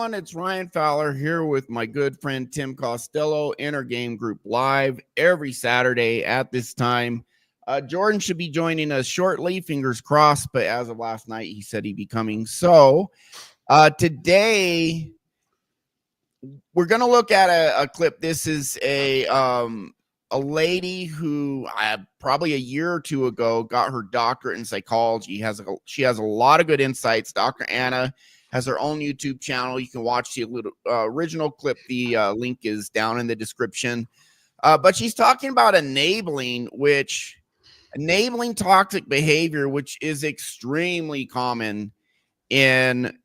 everyone. It's Ryan Fowler here with my good friend Tim Costello, Inner Game Group Live every Saturday at this time. Jordan should be joining us shortly, fingers crossed, but as of last night, he said he'd be coming. So today, we're going to look at a clip. This is a lady who probably a year or two ago got her doctorate in psychology. She has a lot of good insights. Dr. Anna has her own YouTube channel. You can watch the original clip. The link is down in the description. But she's talking about enabling toxic behavior, which is extremely common in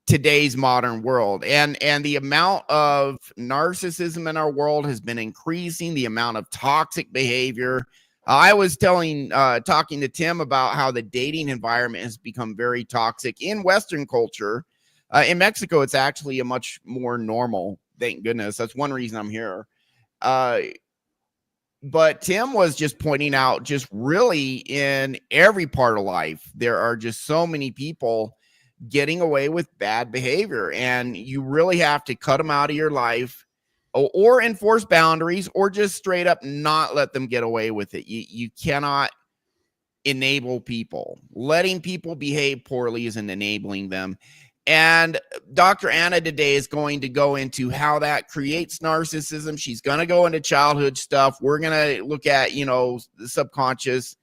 today's modern world. And the amount of narcissism in our world has been increasing, the amount of toxic behavior. I was talking to Tim about how the dating environment has become very toxic in Western culture. In Mexico, it's actually a much more normal, thank goodness. That's one reason I'm here. But Tim was just pointing out, just really in every part of life, there are just so many people getting away with bad behavior, and you really have to cut them out of your life or enforce boundaries or just straight up not let them get away with it. You cannot enable people. Letting people behave poorly isn't enabling them. And Dr. Anna today is going to go into how that creates narcissism. She's going to go into childhood stuff. We're going to look at, the subconscious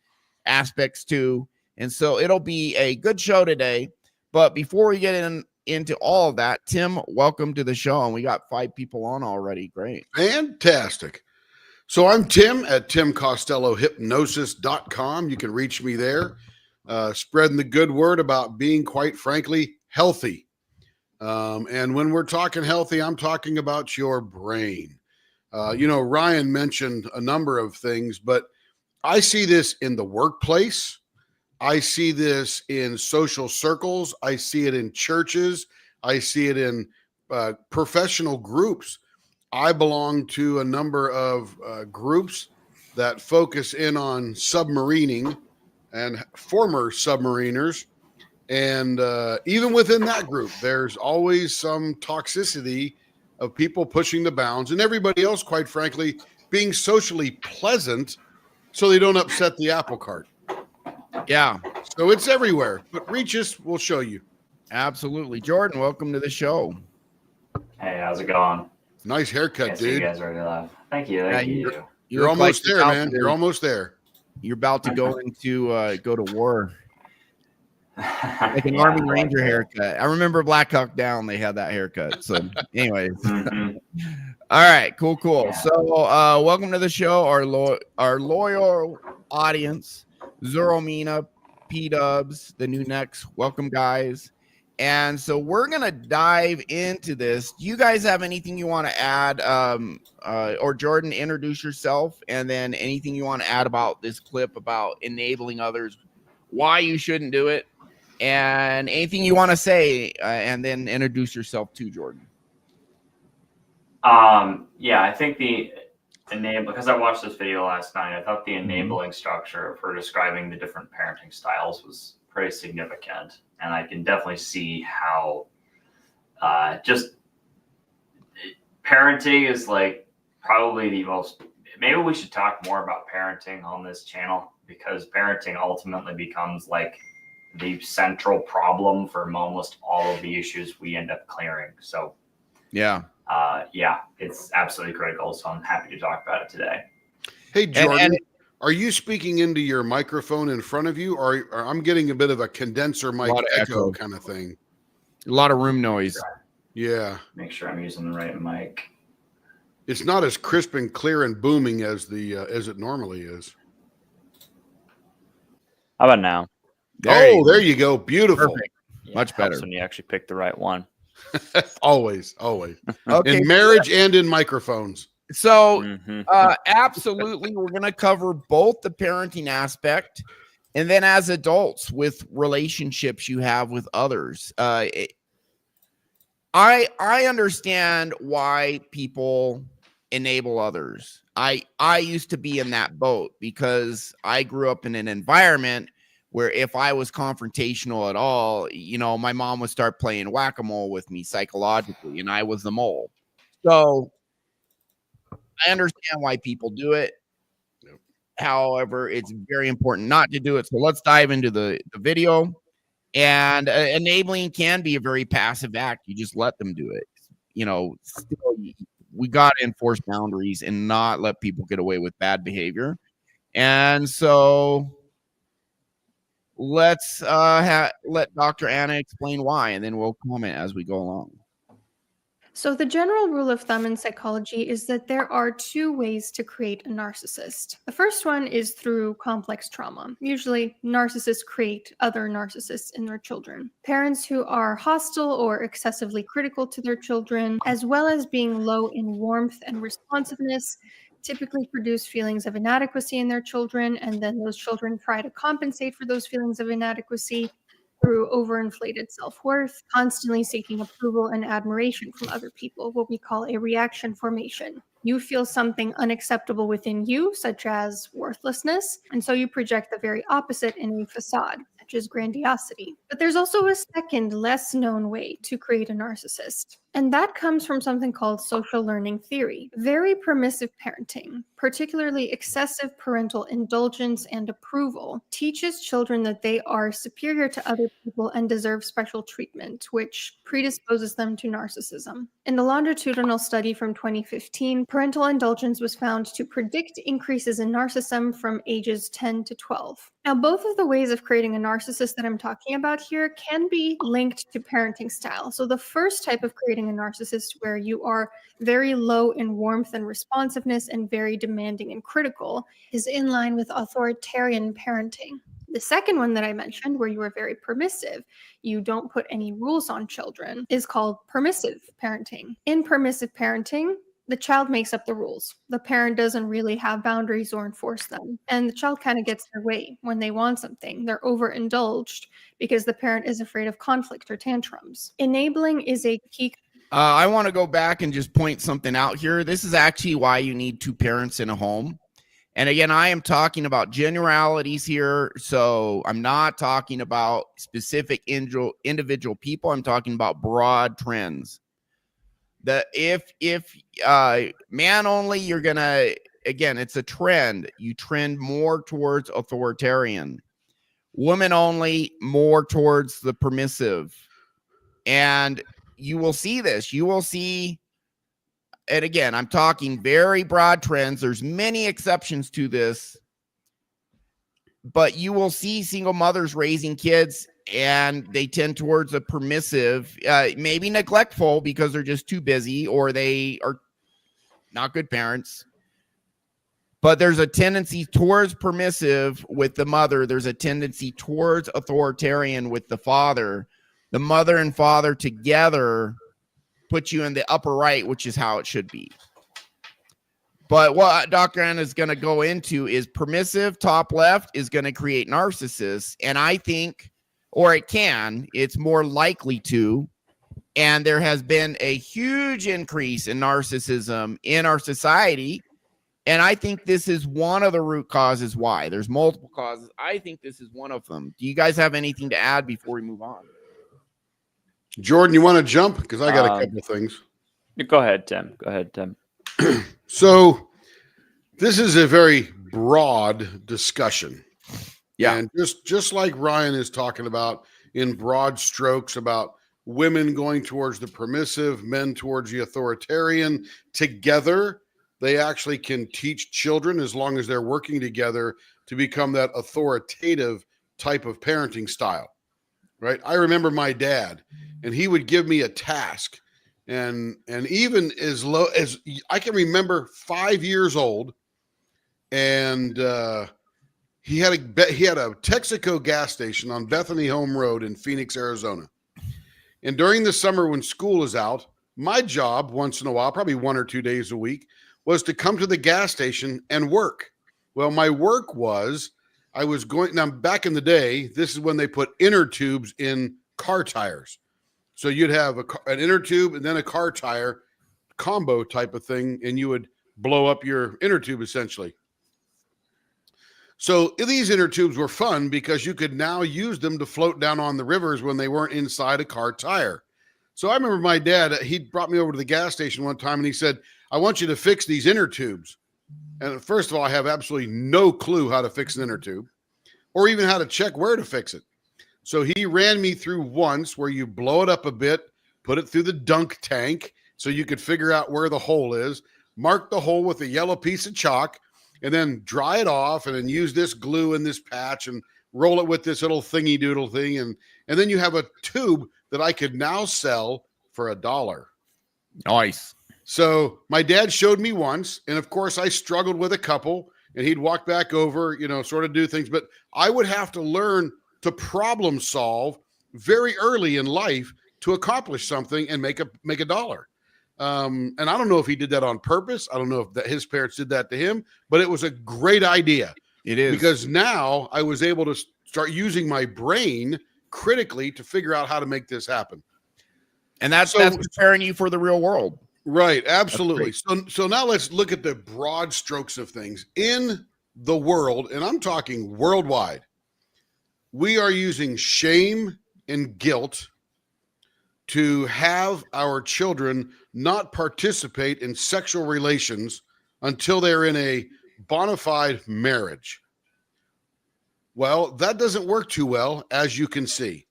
aspects too. And so it'll be a good show today. But before we get into all of that, Tim, welcome to the show. And we got 5 people on already. Great. Fantastic. So I'm Tim at timcostellohypnosis.com. You can reach me there, spreading the good word about being, quite frankly, healthy. And when we're talking healthy, I'm talking about your brain. Ryan mentioned a number of things, but I see this in the workplace. I see this in social circles. I see it in churches. I see it in professional groups. I belong to a number of groups that focus in on submarining and former submariners. And even within that group, there's always some toxicity of people pushing the bounds and everybody else, quite frankly, being socially pleasant so they don't upset the apple cart. Yeah. So it's everywhere, but reach us, we'll show you. Absolutely. Jordan, welcome to the show. Hey, how's it going? Nice haircut, dude. You guys are live. Thank you. Thank you. You're almost there, man. You're almost there. You're about to go go to war. Like an Army Ranger haircut. I remember Black Hawk Down, they had that haircut. So anyways. Mm-hmm. All right, cool. Yeah. So welcome to the show, our loyal audience. Zoromina, P-Dubs, the new necks. Welcome, guys. And so we're going to dive into this. Do you guys have anything you want to add? Or Jordan, introduce yourself, and then anything you want to add about this clip about enabling others, why you shouldn't do it, and anything you want to say, and then introduce yourself to Jordan. Yeah, I think because I watched this video last night, I thought the enabling structure for describing the different parenting styles was pretty significant. And I can definitely see how just parenting is like probably the most, maybe we should talk more about parenting on this channel, because parenting ultimately becomes like the central problem for almost all of the issues we end up clearing. So yeah, it's absolutely critical. So I'm happy to talk about it today. Hey, Jordan, are you speaking into your microphone in front of you, or I'm getting a bit of a condenser mic echo kind of thing? A lot of room noise. Yeah. Make sure I'm using the right mic. It's not as crisp and clear and booming as as it normally is. How about now? There you go. Beautiful. Perfect. Yeah, Much better. when you actually pick the right one. always. Okay, in marriage and in microphones. So absolutely, we're going to cover both the parenting aspect and then as adults with relationships you have with others. I understand why people enable others. I used to be in that boat because I grew up in an environment where if I was confrontational at all, my mom would start playing whack-a-mole with me psychologically, and I was the mole. So I understand why people do it. However, it's very important not to do it. So let's dive into the video. And enabling can be a very passive act. You just let them do it. Still, we got to enforce boundaries and not let people get away with bad behavior. And so let's let Dr. Anna explain why, and then we'll comment as we go along. So the general rule of thumb in psychology is that there are two ways to create a narcissist. The first one is through complex trauma. Usually, narcissists create other narcissists in their children. Parents who are hostile or excessively critical to their children, as well as being low in warmth and responsiveness, typically produce feelings of inadequacy in their children, and then those children try to compensate for those feelings of inadequacy through overinflated self-worth, constantly seeking approval and admiration from other people, what we call a reaction formation. You feel something unacceptable within you, such as worthlessness, and so you project the very opposite in a facade, such as grandiosity. But there's also a second, less known way to create a narcissist, and that comes from something called social learning theory. Very permissive parenting, particularly excessive parental indulgence and approval, teaches children that they are superior to other people and deserve special treatment, which predisposes them to narcissism. In the longitudinal study from 2015, parental indulgence was found to predict increases in narcissism from ages 10 to 12. Now, both of the ways of creating a narcissist that I'm talking about here can be linked to parenting style. So the first type of creating a narcissist, where you are very low in warmth and responsiveness and very demanding and critical, is in line with authoritarian parenting. The second one that I mentioned, where you are very permissive, you don't put any rules on children, is called permissive parenting. In permissive parenting, the child makes up the rules. The parent doesn't really have boundaries or enforce them. And the child kind of gets their way when they want something. They're overindulged because the parent is afraid of conflict or tantrums. Enabling is a key. I want to go back and just point something out here. This is actually why you need two parents in a home. And again, I am talking about generalities here. So I'm not talking about specific individual people. I'm talking about broad trends. If man only, you're gonna, again, it's a trend. You trend more towards authoritarian. Woman only, more towards the permissive. And you will see this. You will see, and again, I'm talking very broad trends. There's many exceptions to this, but you will see single mothers raising kids, and they tend towards a permissive, maybe neglectful because they're just too busy or they are not good parents. But there's a tendency towards permissive with the mother. There's a tendency towards authoritarian with the father. The mother and father together put you in the upper right, which is how it should be. But what Dr. Anna is going to go into is permissive, top left, is going to create narcissists. And I think, or it's more likely to, and there has been a huge increase in narcissism in our society. And I think this is one of the root causes why. There's multiple causes. I think this is one of them. Do you guys have anything to add before we move on? Jordan, you want to jump? Because I got a couple of things. Go ahead, Tim. Go ahead, Tim. So this is a very broad discussion. Yeah. And just like Ryan is talking about in broad strokes about women going towards the permissive, men towards the authoritarian, together, they actually can teach children, as long as they're working together, to become that authoritative type of parenting style, right? I remember my dad, and he would give me a task, and even as low as I can remember, 5 years old, and he had a Texaco gas station on Bethany Home Road in Phoenix, Arizona. And during the summer when school is out, my job once in a while, probably 1 or 2 days a week, was to come to the gas station and work. Well, my work was, I was going, now back in the day, this is when they put inner tubes in car tires. So you'd have an inner tube and then a car tire combo type of thing, and you would blow up your inner tube essentially. So these inner tubes were fun because you could now use them to float down on the rivers when they weren't inside a car tire. So I remember my dad, he brought me over to the gas station one time and he said, I want you to fix these inner tubes. And first of all, I have absolutely no clue how to fix an inner tube or even how to check where to fix it. So he ran me through once where you blow it up a bit, put it through the dunk tank so you could figure out where the hole is, mark the hole with a yellow piece of chalk, and then dry it off and then use this glue and this patch and roll it with this little thingy doodle thing. And then you have a tube that I could now sell for $1. Nice. So my dad showed me once, and of course I struggled with a couple, and he'd walk back over, sort of do things, but I would have to learn to problem solve very early in life to accomplish something and make a dollar. And I don't know if he did that on purpose. I don't know if his parents did that to him, but it was a great idea. It is. Because now I was able to start using my brain critically to figure out how to make this happen. And that's preparing you for the real world. Right. Absolutely. So now let's look at the broad strokes of things in the world. And I'm talking worldwide. We are using shame and guilt to have our children not participate in sexual relations until they're in a bona fide marriage. Well, that doesn't work too well, as you can see,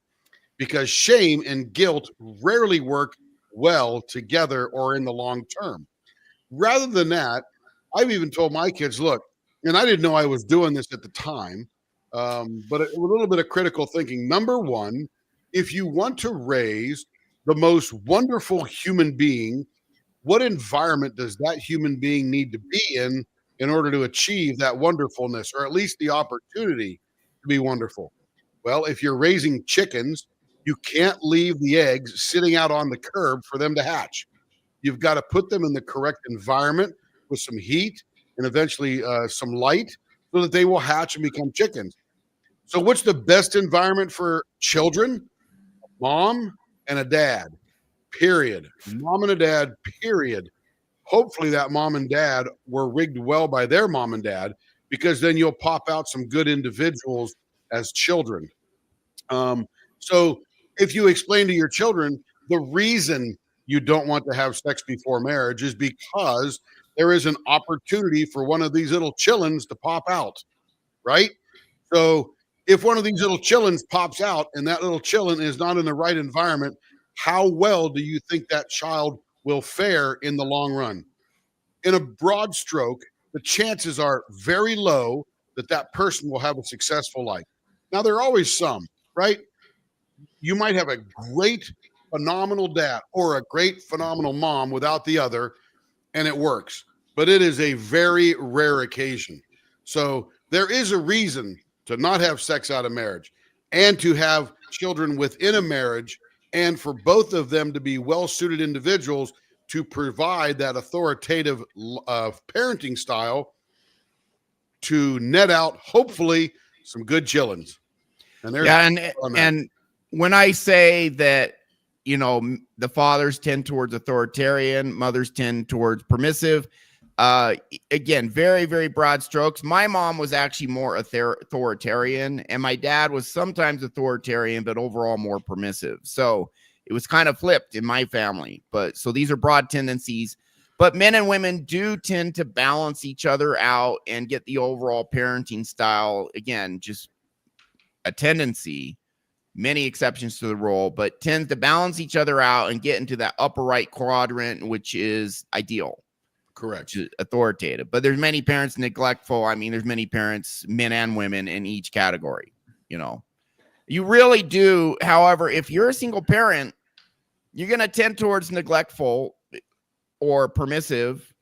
because shame and guilt rarely work well together or in the long term. Rather than that, I've even told my kids, look, and I didn't know I was doing this at the time, but a little bit of critical thinking. Number one, if you want to raise the most wonderful human being, what environment does that human being need to be in order to achieve that wonderfulness, or at least the opportunity to be wonderful? Well, if you're raising chickens, you can't leave the eggs sitting out on the curb for them to hatch. You've got to put them in the correct environment with some heat and eventually some light so that they will hatch and become chickens. So what's the best environment for children? Mom and a dad, period. Mom and a dad, period. Hopefully that mom and dad were rigged well by their mom and dad, because then you'll pop out some good individuals as children. So if you explain to your children the reason you don't want to have sex before marriage is because there is an opportunity for one of these little chillins to pop out, right? So if one of these little chillins pops out and that little chillin is not in the right environment, how well do you think that child will fare in the long run? In a broad stroke, the chances are very low that that person will have a successful life. Now, there are always some, right? You might have a great, phenomenal dad or a great, phenomenal mom without the other, and it works. But it is a very rare occasion. So there is a reason to not have sex out of marriage and to have children within a marriage, and for both of them to be well-suited individuals to provide that authoritative parenting style to net out, hopefully, some good chillins. And when I say that, the fathers tend towards authoritarian, mothers tend towards permissive, again, very, very broad strokes. My mom was actually more authoritarian, and my dad was sometimes authoritarian, but overall more permissive. So it was kind of flipped in my family. But so these are broad tendencies. But men and women do tend to balance each other out and get the overall parenting style. Again, just a tendency, many exceptions to the rule, but tends to balance each other out and get into that upper right quadrant, which is ideal. Correct. Authoritative. But there's many parents neglectful. I mean, there's many parents, men and women, in each category. You really do. However, if you're a single parent, you're going to tend towards neglectful or permissive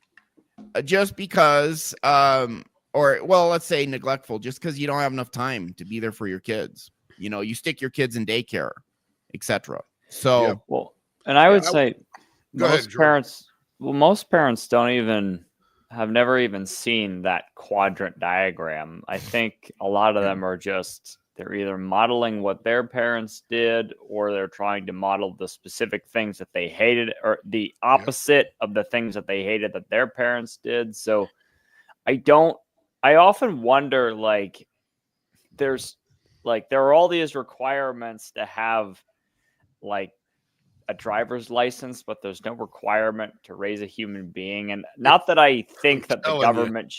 just because, let's say neglectful, just because you don't have enough time to be there for your kids. You stick your kids in daycare, etc. So, yeah. Well, and I would say most parents have never even seen that quadrant diagram. I think a lot of them are they're either modeling what their parents did, or they're trying to model the specific things that they hated, or the opposite of the things that they hated that their parents did. So I don't I often wonder, like, there are all these requirements to have like a driver's license, but there's no requirement to raise a human being. And not that I think that the government,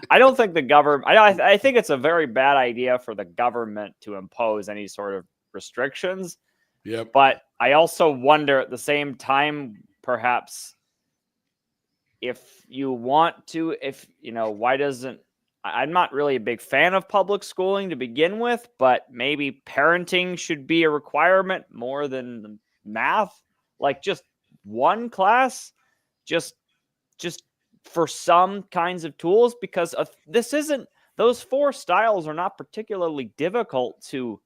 I don't think the government, I think it's a very bad idea for the government to impose any sort of restrictions. Yep. But I also wonder at the same time, perhaps if you want to, why doesn't, I'm not really a big fan of public schooling to begin with, but maybe parenting should be a requirement more than math. Like just one class, just for some kinds of tools, because those 4 styles are not particularly difficult to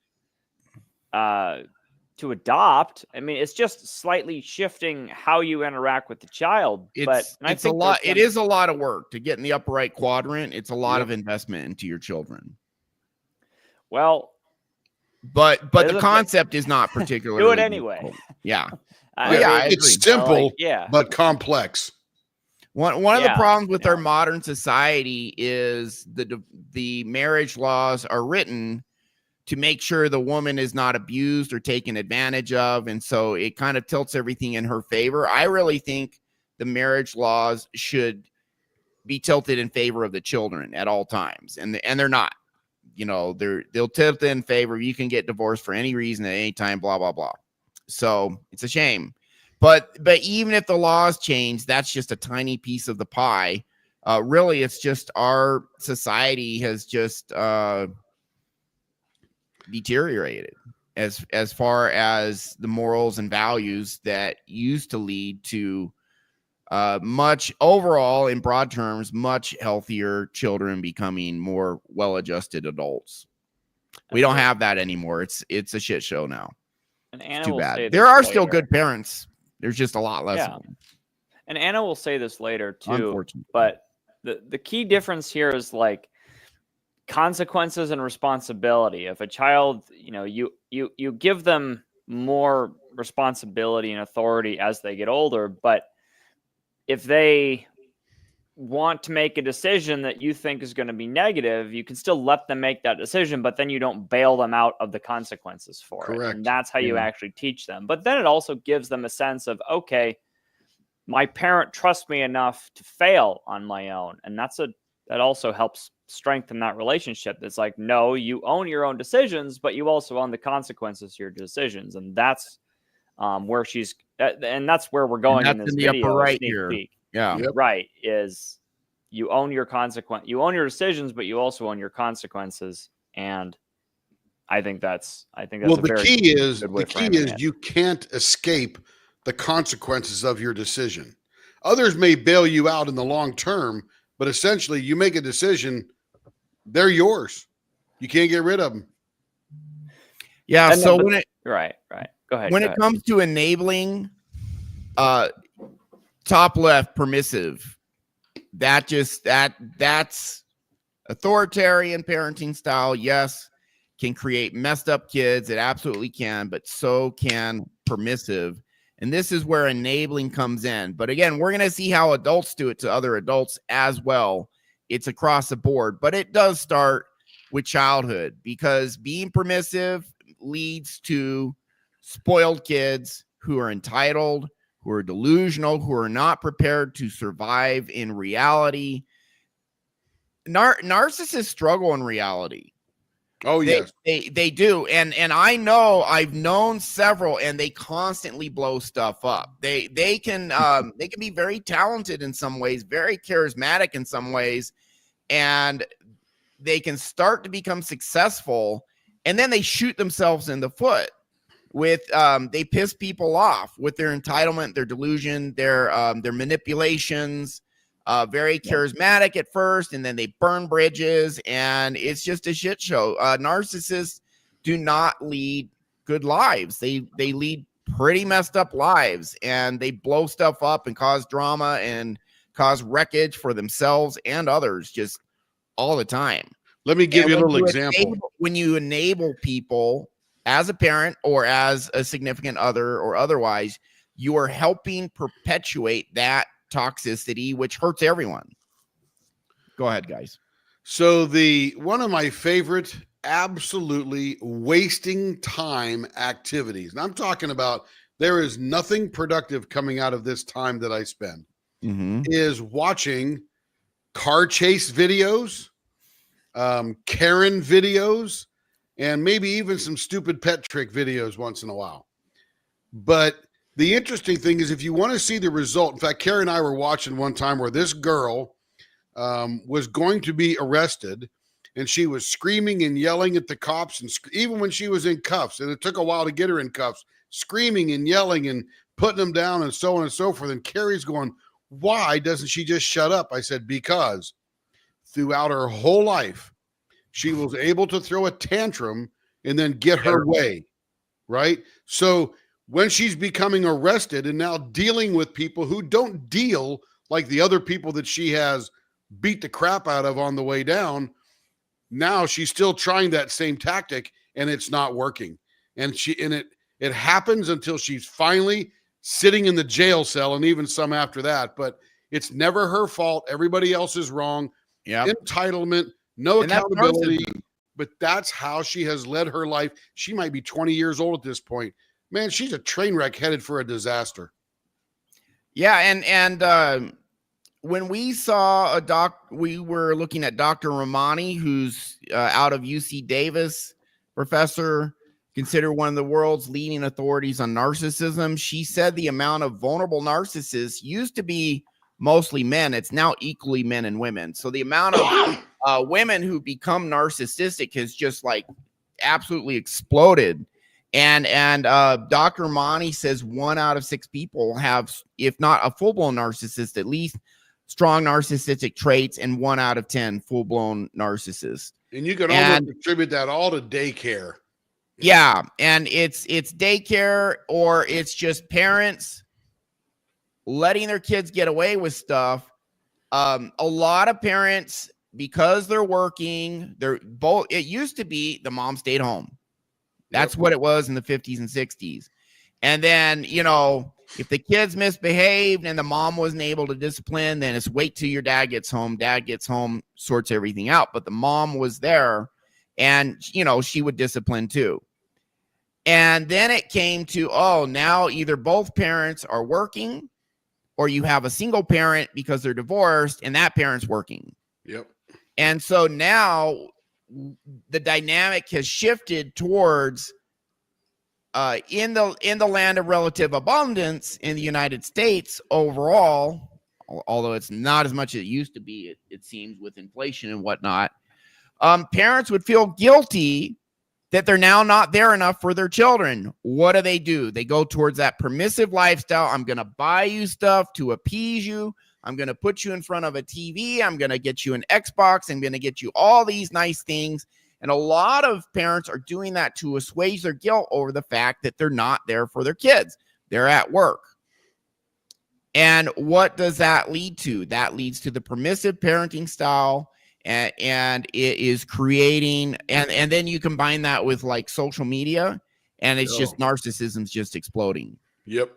adopt. I mean, it's just slightly shifting how you interact with the child. It is a lot of work to get in the upper right quadrant. It's a lot of investment into your children. Well, but the concept is not particularly do it anyway. difficult. Yeah. It's simple, but complex. One of the problems with our modern society is the marriage laws are written to make sure the woman is not abused or taken advantage of. And so it kind of tilts everything in her favor. I really think the marriage laws should be tilted in favor of the children at all times. And they're not, they'll tilt in favor. You can get divorced for any reason at any time, blah, blah, blah. So it's a shame. But even if the laws change, that's just a tiny piece of the pie. Really, it's just our society has just deteriorated as far as the morals and values that used to lead to much overall, in broad terms, much healthier children becoming more well-adjusted adults. We don't have that anymore. It's a shit show now. And Anna it's too will bad. Say there are still good parents. There's just a lot less of them. And Anna will say this later too. Unfortunately. But the key difference here is like consequences and responsibility. If a child, you give them more responsibility and authority as they get older, but if they want to make a decision that you think is going to be negative, you can still let them make that decision, but then you don't bail them out of the consequences for it. And that's how you actually teach them. But then it also gives them a sense of, okay, my parent trusts me enough to fail on my own. And that also helps strengthen that relationship. It's like, no, you own your own decisions, but you also own the consequences of your decisions. And that's where that's where we're going in this video. Upper right here. Yeah. Right. Is you own your decisions, but you also own your consequences. And I think that's the key is you can't escape the consequences of your decision. Others may bail you out in the long term, but essentially you make a decision, they're yours. You can't get rid of them. Yeah. And so right. Go ahead. When it comes to enabling, top left permissive, that's authoritarian parenting style. Yes, can create messed up kids. It absolutely can, but so can permissive. And this is where enabling comes in. But again, we're going to see how adults do it to other adults as well. It's across the board, but it does start with childhood, because being permissive leads to spoiled kids who are entitled, who are delusional, who are not prepared to survive in reality. Narcissists struggle in reality. Oh, yes. They do. And I know I've known several, and they constantly blow stuff up. They can be very talented in some ways, very charismatic in some ways, and they can start to become successful, and then they shoot themselves in the foot with they piss people off with their entitlement, their delusion, their manipulations. Very charismatic at first, and then they burn bridges, and it's just a shit show. Narcissists do not lead good lives. They lead pretty messed up lives, and they blow stuff up and cause drama and cause wreckage for themselves and others just all the time. Let me give you a little example. When you enable people as a parent or as a significant other or otherwise, you are helping perpetuate that toxicity, which hurts everyone. Go ahead, guys. So one of my favorite absolutely wasting time activities, and I'm talking about there is nothing productive coming out of this time that I spend, is watching car chase videos, Karen videos, and maybe even some stupid pet trick videos once in a while. But the interesting thing is, if you want to see the result, in fact, Karen and I were watching one time where this girl was going to be arrested, and she was screaming and yelling at the cops, and even when she was in cuffs, and it took a while to get her in cuffs, screaming and yelling and putting them down and so on and so forth. And Carrie's going, why doesn't she just shut up? I said, because throughout her whole life, she was able to throw a tantrum and then get her way, right? So when she's becoming arrested and now dealing with people who don't deal like the other people that she has beat the crap out of on the way down, now she's still trying that same tactic and it's not working. And it happens until she's finally sitting in the jail cell, and even some after that. But it's never her fault. Everybody else is wrong. Entitlement, no accountability. But that's how she has led her life. She might be 20 years old at this point. Man, she's a train wreck headed for a disaster. Yeah, and when we saw we were looking at Dr. Ramani, who's out of UC Davis, professor, considered one of the world's leading authorities on narcissism. She said the amount of vulnerable narcissists used to be mostly men. It's now equally men and women. So the amount of women who become narcissistic has just like absolutely exploded. And Dr. Ramani says 1 out of 6 people have, if not a full-blown narcissist, at least strong narcissistic traits, and 1 out of 10 full-blown narcissists. And you can almost attribute that all to daycare. Yeah, and it's daycare, or it's just parents letting their kids get away with stuff. A lot of parents, because they're working, it used to be the mom stayed home. That's what it was in the 50s and 60s. And then, if the kids misbehaved and the mom wasn't able to discipline, then it's wait till your dad gets home. Dad gets home, sorts everything out. But the mom was there, and, she would discipline too. And then it came to, now either both parents are working, or you have a single parent because they're divorced and that parent's working. Yep. And so now the dynamic has shifted towards in the land of relative abundance in the United States overall, although it's not as much as it used to be, it seems, with inflation and whatnot, parents would feel guilty that they're now not there enough for their children. What do? They go towards that permissive lifestyle. I'm going to buy you stuff to appease you. I'm going to put you in front of a TV. I'm going to get you an Xbox. I'm going to get you all these nice things. And a lot of parents are doing that to assuage their guilt over the fact that they're not there for their kids. They're at work. And what does that lead to? That leads to the permissive parenting style. And it is creating, and then you combine that with like social media, and it's just narcissism's just exploding. Yep.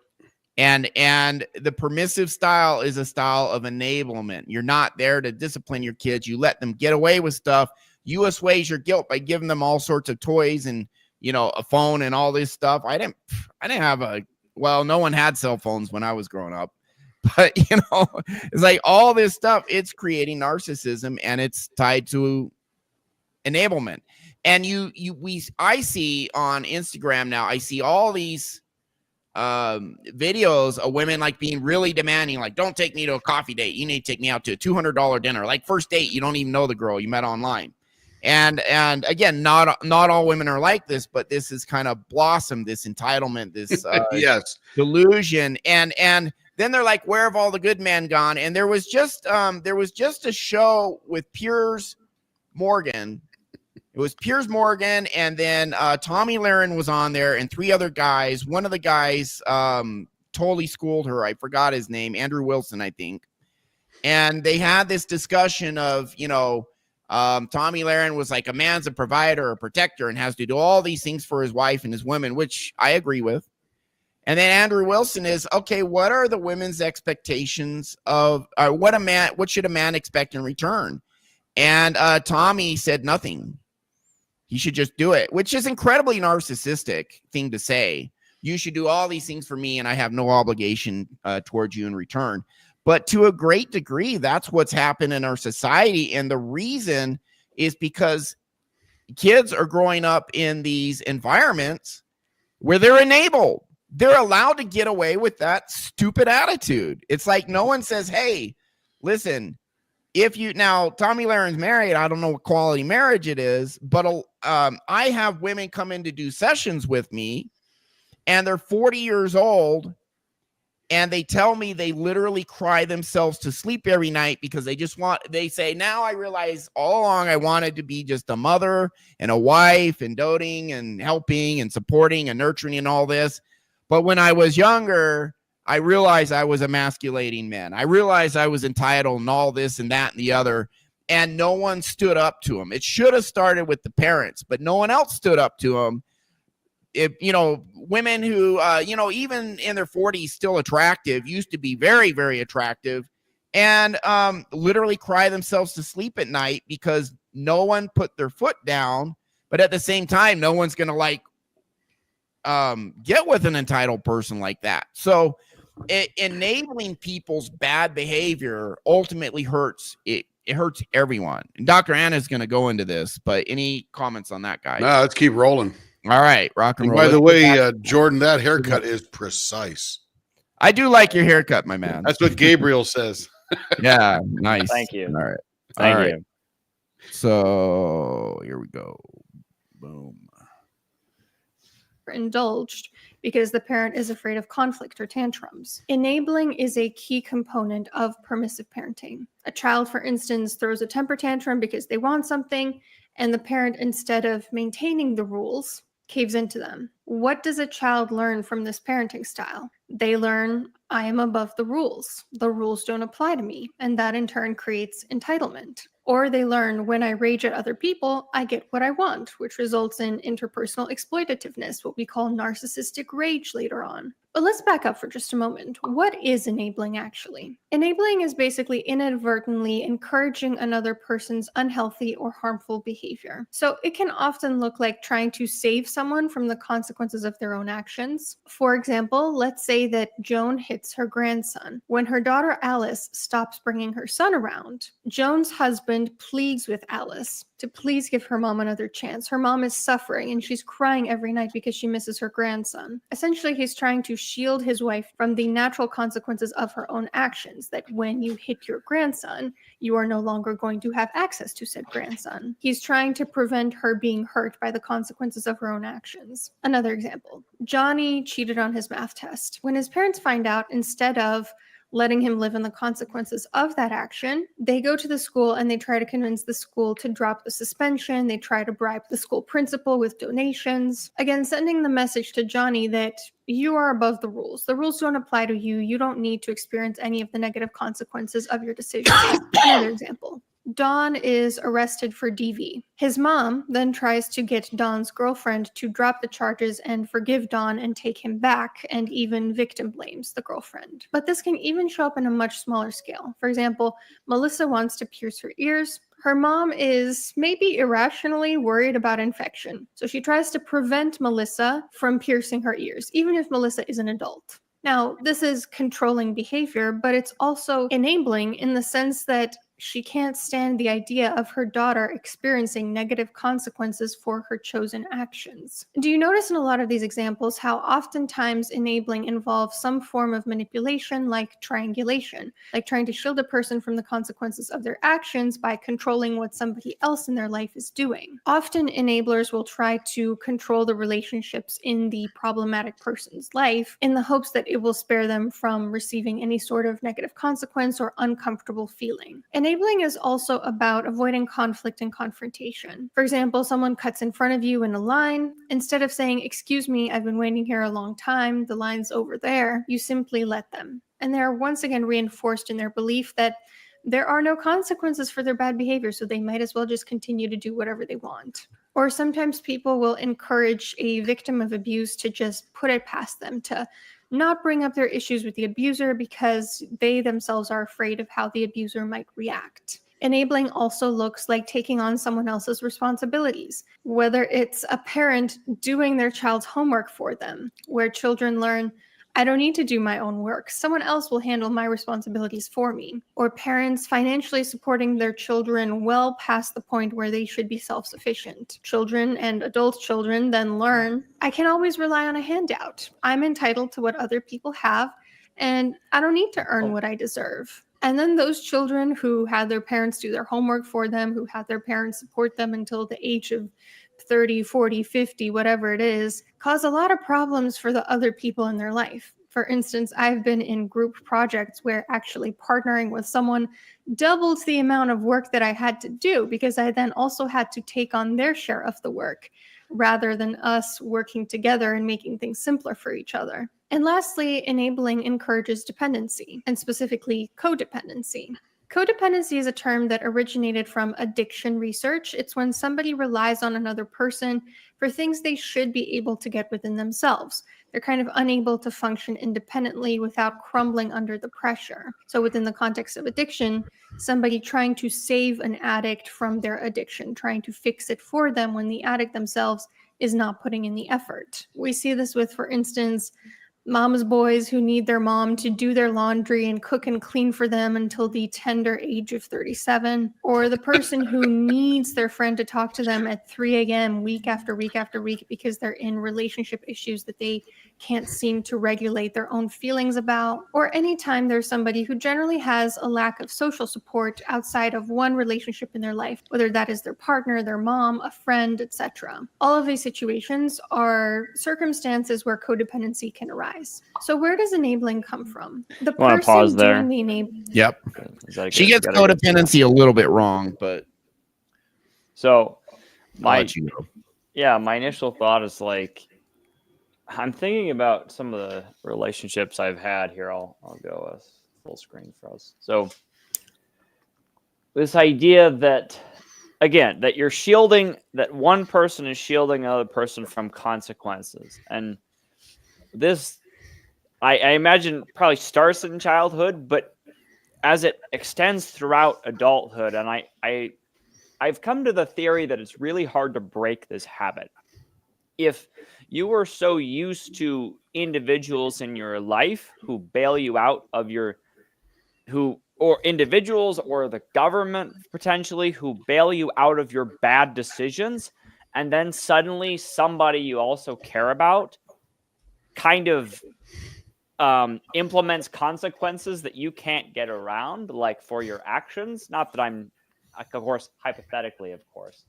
And the permissive style is a style of enablement. You're not there to discipline your kids. You let them get away with stuff. You assuage your guilt by giving them all sorts of toys and, a phone and all this stuff. I didn't have no one had cell phones when I was growing up. But, it's like all this stuff, it's creating narcissism, and it's tied to enablement. And I see on Instagram now, I see all these videos of women like being really demanding, like, don't take me to a coffee date. You need to take me out to a $200 dinner. Like first date, you don't even know the girl you met online. And again, not all women are like this, but this is kind of blossomed, this entitlement, this delusion. And then they're like, where have all the good men gone? And there was just a show with Piers Morgan. It was Piers Morgan, and then Tommy Lahren was on there, and 3 other guys. One of the guys totally schooled her. I forgot his name, Andrew Wilson, I think. And they had this discussion of, Tommy Lahren was like, a man's a provider, a protector, and has to do all these things for his wife and his women, which I agree with. And then Andrew Wilson is, okay, what are the women's expectations of what should a man expect in return? And Tommy said nothing. He should just do it, which is incredibly narcissistic thing to say. You should do all these things for me and I have no obligation towards you in return. But to a great degree, that's what's happened in our society. And the reason is because kids are growing up in these environments where they're enabled. They're allowed to get away with that stupid attitude. It's like no one says, hey, listen, if you now Tommy Laren's married, I don't know what quality marriage it is, but I have women come in to do sessions with me and they're 40 years old and they tell me they literally cry themselves to sleep every night because they say, now I realize all along I wanted to be just a mother and a wife and doting and helping and supporting and nurturing and all this. But when I was younger, I realized I was emasculating men. I realized I was entitled and all this and that and the other. And no one stood up to them. It should have started with the parents, but no one else stood up to them. If, women who, even in their 40s, still attractive, used to be very, very attractive and literally cry themselves to sleep at night because no one put their foot down. But at the same time, no one's going to get with an entitled person like that. So enabling people's bad behavior ultimately hurts. It hurts everyone. And Dr. Anna is going to go into this, but any comments on that, guys? No, let's keep rolling. All right, rock and roll. By the way, Jordan, that haircut is precise. I do like your haircut, my man. That's what Gabriel says. Yeah, nice. Thank you. All right. Thank you. So here we go. Boom. Indulged because the parent is afraid of conflict or tantrums. Enabling is a key component of permissive parenting. A child, for instance, throws a temper tantrum because they want something, and the parent, instead of maintaining the rules, caves into them. What does a child learn from this parenting style? They learn, I am above the rules. The rules don't apply to me, and that in turn creates entitlement. Or they learn, when I rage at other people, I get what I want, which results in interpersonal exploitativeness, what we call narcissistic rage later on. But let's back up for just a moment. What is enabling actually? Enabling is basically inadvertently encouraging another person's unhealthy or harmful behavior. So it can often look like trying to save someone from the consequences of their own actions. For example, let's say that Joan hits her grandson. When her daughter Alice stops bringing her son around, Joan's husband pleads with Alice to please give her mom another chance. Her mom is suffering and she's crying every night because she misses her grandson. Essentially, he's trying to shield his wife from the natural consequences of her own actions, that when you hit your grandson, you are no longer going to have access to said grandson. He's trying to prevent her being hurt by the consequences of her own actions. Another example, Johnny cheated on his math test. When his parents find out, instead of letting him live in the consequences of that action, they go to the school and they try to convince the school to drop the suspension. They try to bribe the school principal with donations. Again, sending the message to Johnny that you are above the rules. The rules don't apply to you. You don't need to experience any of the negative consequences of your decisions. Another example. Don is arrested for DV. His mom then tries to get Don's girlfriend to drop the charges and forgive Don and take him back, and even victim blames the girlfriend. But this can even show up in a much smaller scale. For example, Melissa wants to pierce her ears. Her mom is maybe irrationally worried about infection, so she tries to prevent Melissa from piercing her ears, even if Melissa is an adult. Now, this is controlling behavior, but it's also enabling in the sense that she can't stand the idea of her daughter experiencing negative consequences for her chosen actions. Do you notice in a lot of these examples how oftentimes enabling involves some form of manipulation, like triangulation, like trying to shield a person from the consequences of their actions by controlling what somebody else in their life is doing? Often enablers will try to control the relationships in the problematic person's life in the hopes that it will spare them from receiving any sort of negative consequence or uncomfortable feeling. Enabling is also about avoiding conflict and confrontation. For example, someone cuts in front of you in a line. Instead of saying, "Excuse me, I've been waiting here a long time, the line's over there," you simply let them. And they're once again reinforced in their belief that there are no consequences for their bad behavior, so they might as well just continue to do whatever they want. Or sometimes people will encourage a victim of abuse to just put it past them, to not bring up their issues with the abuser because they themselves are afraid of how the abuser might react. Enabling also looks like taking on someone else's responsibilities, whether it's a parent doing their child's homework for them, where children learn, I don't need to do my own work. Someone else will handle my responsibilities for me. Or parents financially supporting their children well past the point where they should be self-sufficient. Children and adult children then learn, I can always rely on a handout. I'm entitled to what other people have, and I don't need to earn what I deserve. And then those children who had their parents do their homework for them, who had their parents support them until the age of 30, 40, 50, whatever it is, cause a lot of problems for the other people in their life. For instance, I've been in group projects where actually partnering with someone doubled the amount of work that I had to do, because I then also had to take on their share of the work rather than us working together and making things simpler for each other. And lastly, enabling encourages dependency, and specifically codependency. Codependency is a term that originated from addiction research. It's when somebody relies on another person for things they should be able to get within themselves. They're kind of unable to function independently without crumbling under the pressure. So within the context of addiction, somebody trying to save an addict from their addiction, trying to fix it for them when the addict themselves is not putting in the effort. We see this with, for instance, mama's boys who need their mom to do their laundry and cook and clean for them until the tender age of 37, or the person who needs their friend to talk to them at 3 a.m. week after week after week because they're in relationship issues that they can't seem to regulate their own feelings about, or anytime there's somebody who generally has a lack of social support outside of one relationship in their life, whether that is their partner, their mom, a friend, etc. All of these situations are circumstances where codependency can arise. So where does enabling come from? The person doing the enabling. Yep. She gets codependency a little bit wrong, but so my initial thought is like, I'm thinking about some of the relationships I've had here. I'll go with full screen for us. So this idea that, again, that you're shielding, that one person is shielding another person from consequences. And this, I imagine, probably starts in childhood, but as it extends throughout adulthood, and I've come to the theory that it's really hard to break this habit. If you were so used to individuals in your life who bail you out of or individuals or the government potentially who bail you out of your bad decisions, and then suddenly somebody you also care about kind of implements consequences that you can't get around, like for your actions. Not that I'm, of course, hypothetically, of course.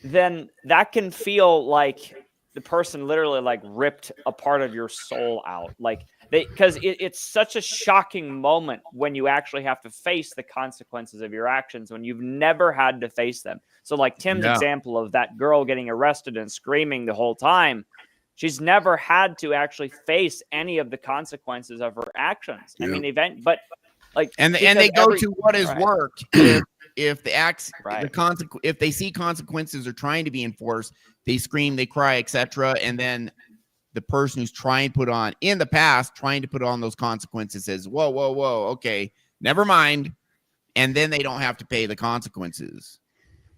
Then that can feel like the person literally like ripped a part of your soul out. Like because it's such a shocking moment when you actually have to face the consequences of your actions when you've never had to face them. So like Tim's example of that girl getting arrested and screaming the whole time, she's never had to actually face any of the consequences of her actions. I mean, but like, and they go to what has worked. If the acts, if they see consequences are trying to be enforced, they scream, they cry, etc. And then the person who's trying to put on those consequences says, whoa, okay, never mind. And then they don't have to pay the consequences.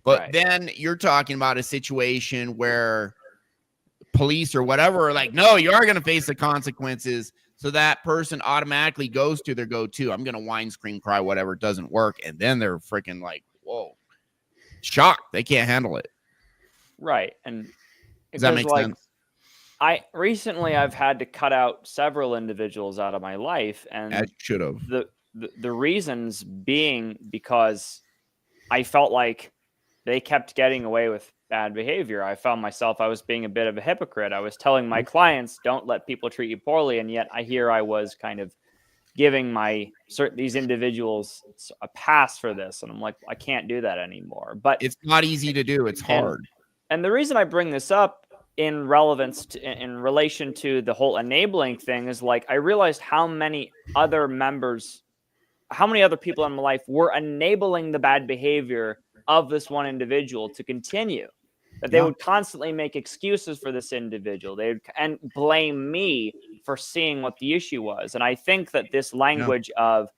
But then you're talking about a situation where police or whatever are like, no, you are going to face the consequences. So that person automatically goes to their go-to. I'm going to whine, scream, cry, whatever. It doesn't work. And then they're freaking like, whoa, shocked. They can't handle it. Right. And does that make sense? I've had to cut out several individuals out of my life. And I should have. The reasons being because I felt like they kept getting away with bad behavior. I found myself, I was being a bit of a hypocrite. I was telling my clients, don't let people treat you poorly. And yet I was kind of giving these individuals a pass for this. And I'm like, I can't do that anymore. But it's not easy to do. It's hard. And the reason I bring this up in relation to the whole enabling thing is like, I realized how many other people in my life were enabling the bad behavior of this one individual to continue. That they would constantly make excuses for this individual. And blame me for seeing what the issue was. And I think that this language of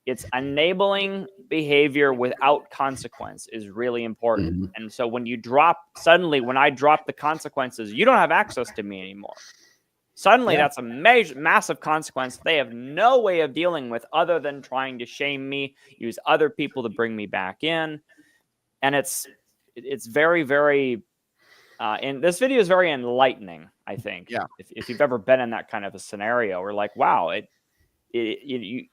It's enabling behavior without consequence is really important. Mm-hmm. And so when when I drop the consequences, you don't have access to me anymore. Suddenly, that's a massive consequence they have no way of dealing with other than trying to shame me, use other people to bring me back in. And it's very, very, and this video is very enlightening, I think. Yeah. If you've ever been in that kind of a scenario, or like, wow, you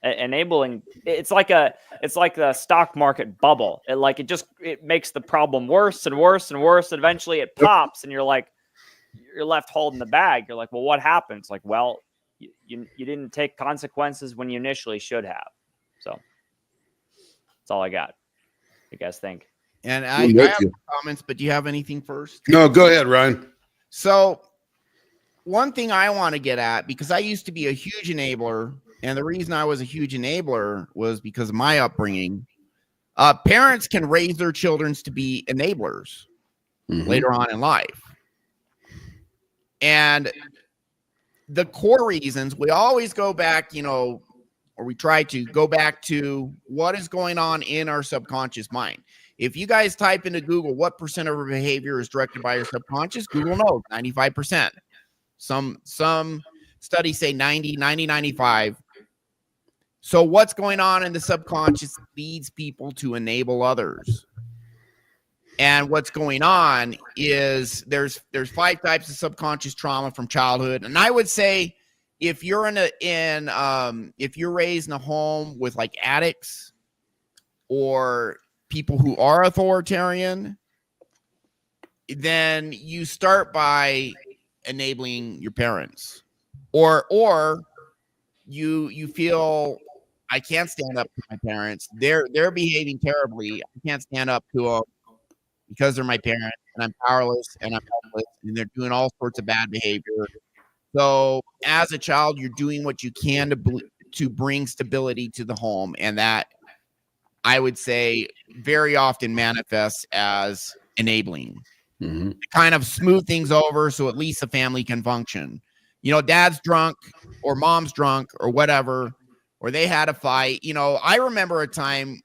enabling, it's like the stock market bubble. It makes the problem worse and worse and worse. And eventually it pops and you're left holding the bag. You're like, well, what happened? It's like, well, you didn't take consequences when you initially should have. So that's all I got. What do you guys think? And I have comments, but do you have anything first? No, go ahead, Ryan. So one thing I want to get at, because I used to be a huge enabler, and the reason I was a huge enabler was because of my upbringing. Parents can raise their children to be enablers later on in life. And the core reasons, we always go back, or we try to go back to what is going on in our subconscious mind. If you guys type into Google, what percent of our behavior is directed by your subconscious? Google knows 95%. Some studies say 90, 95. So what's going on in the subconscious leads people to enable others. And what's going on is there's 5 types of subconscious trauma from childhood. And I would say if you're if you're raised in a home with like addicts or people who are authoritarian, then you start by enabling your parents, or you feel, I can't stand up to my parents. They're behaving terribly. I can't stand up to them because they're my parents, and I'm powerless and I'm helpless, and they're doing all sorts of bad behavior. So as a child, you're doing what you can to bring stability to the home, and that, I would say, very often manifests as enabling. To kind of smooth things over so at least the family can function. Dad's drunk or mom's drunk or whatever, or they had a fight. I remember a time,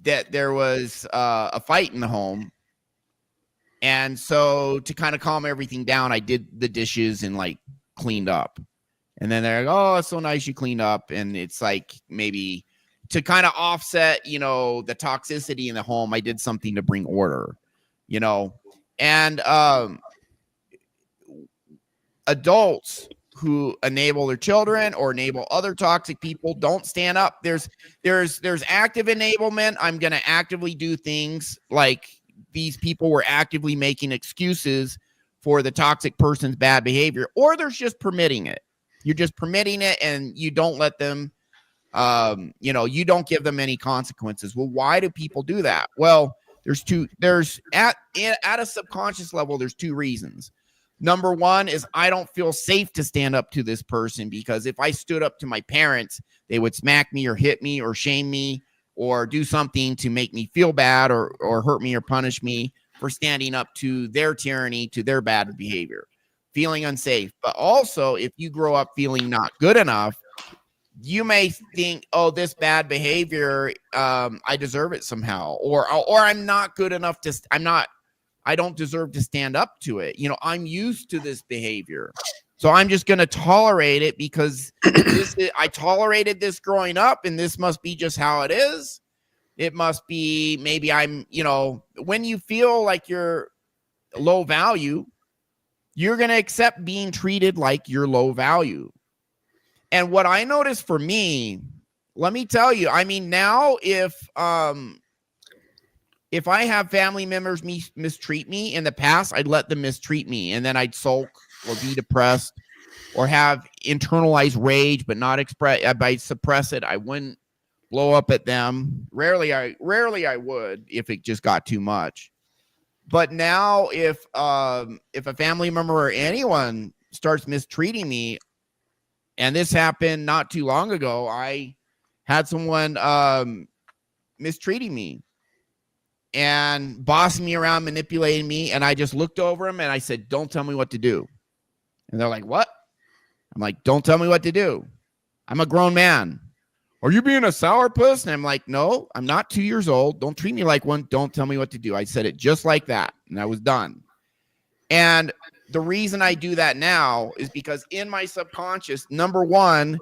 that there was a fight in the home. And so to kind of calm everything down, I did the dishes and like cleaned up. And then they're like, oh, it's so nice you cleaned up. And it's like, maybe to kind of offset, the toxicity in the home, I did something to bring order, and adults who enable their children or enable other toxic people don't stand up. There's active enablement. I'm going to actively do things like these people were actively making excuses for the toxic person's bad behavior, or there's just permitting it. You're just permitting it and you don't let them, you don't give them any consequences. Well, why do people do that? Well, there's at a subconscious level, there's 2 reasons. Number one is I don't feel safe to stand up to this person, because if I stood up to my parents, they would smack me or hit me or shame me or do something to make me feel bad or hurt me or punish me for standing up to their tyranny, to their bad behavior, feeling unsafe. But also, if you grow up feeling not good enough, you may think, oh, this bad behavior, I deserve it somehow, or I'm not good enough I don't deserve to stand up to it. I'm used to this behavior, so I'm just going to tolerate it because I tolerated this growing up, and this must be just how it is. It must be, maybe I'm, when you feel like you're low value, you're going to accept being treated like you're low value. And what I noticed for me, let me tell you, I mean, now if I have family members mistreat me, in the past, I'd let them mistreat me, and then I'd sulk or be depressed or have internalized rage, but not express. I'd suppress it. I wouldn't blow up at them. Rarely I would, if it just got too much. But now, if a family member or anyone starts mistreating me, and this happened not too long ago, I had someone mistreating me and bossing me around, manipulating me. And I just looked over him and I said, don't tell me what to do. And they're like, what? I'm like, don't tell me what to do. I'm a grown man. Are you being a sourpuss? And I'm like, no, I'm not 2 years old. Don't treat me like one. Don't tell me what to do. I said it just like that. And I was done. And the reason I do that now is because in my subconscious, number one,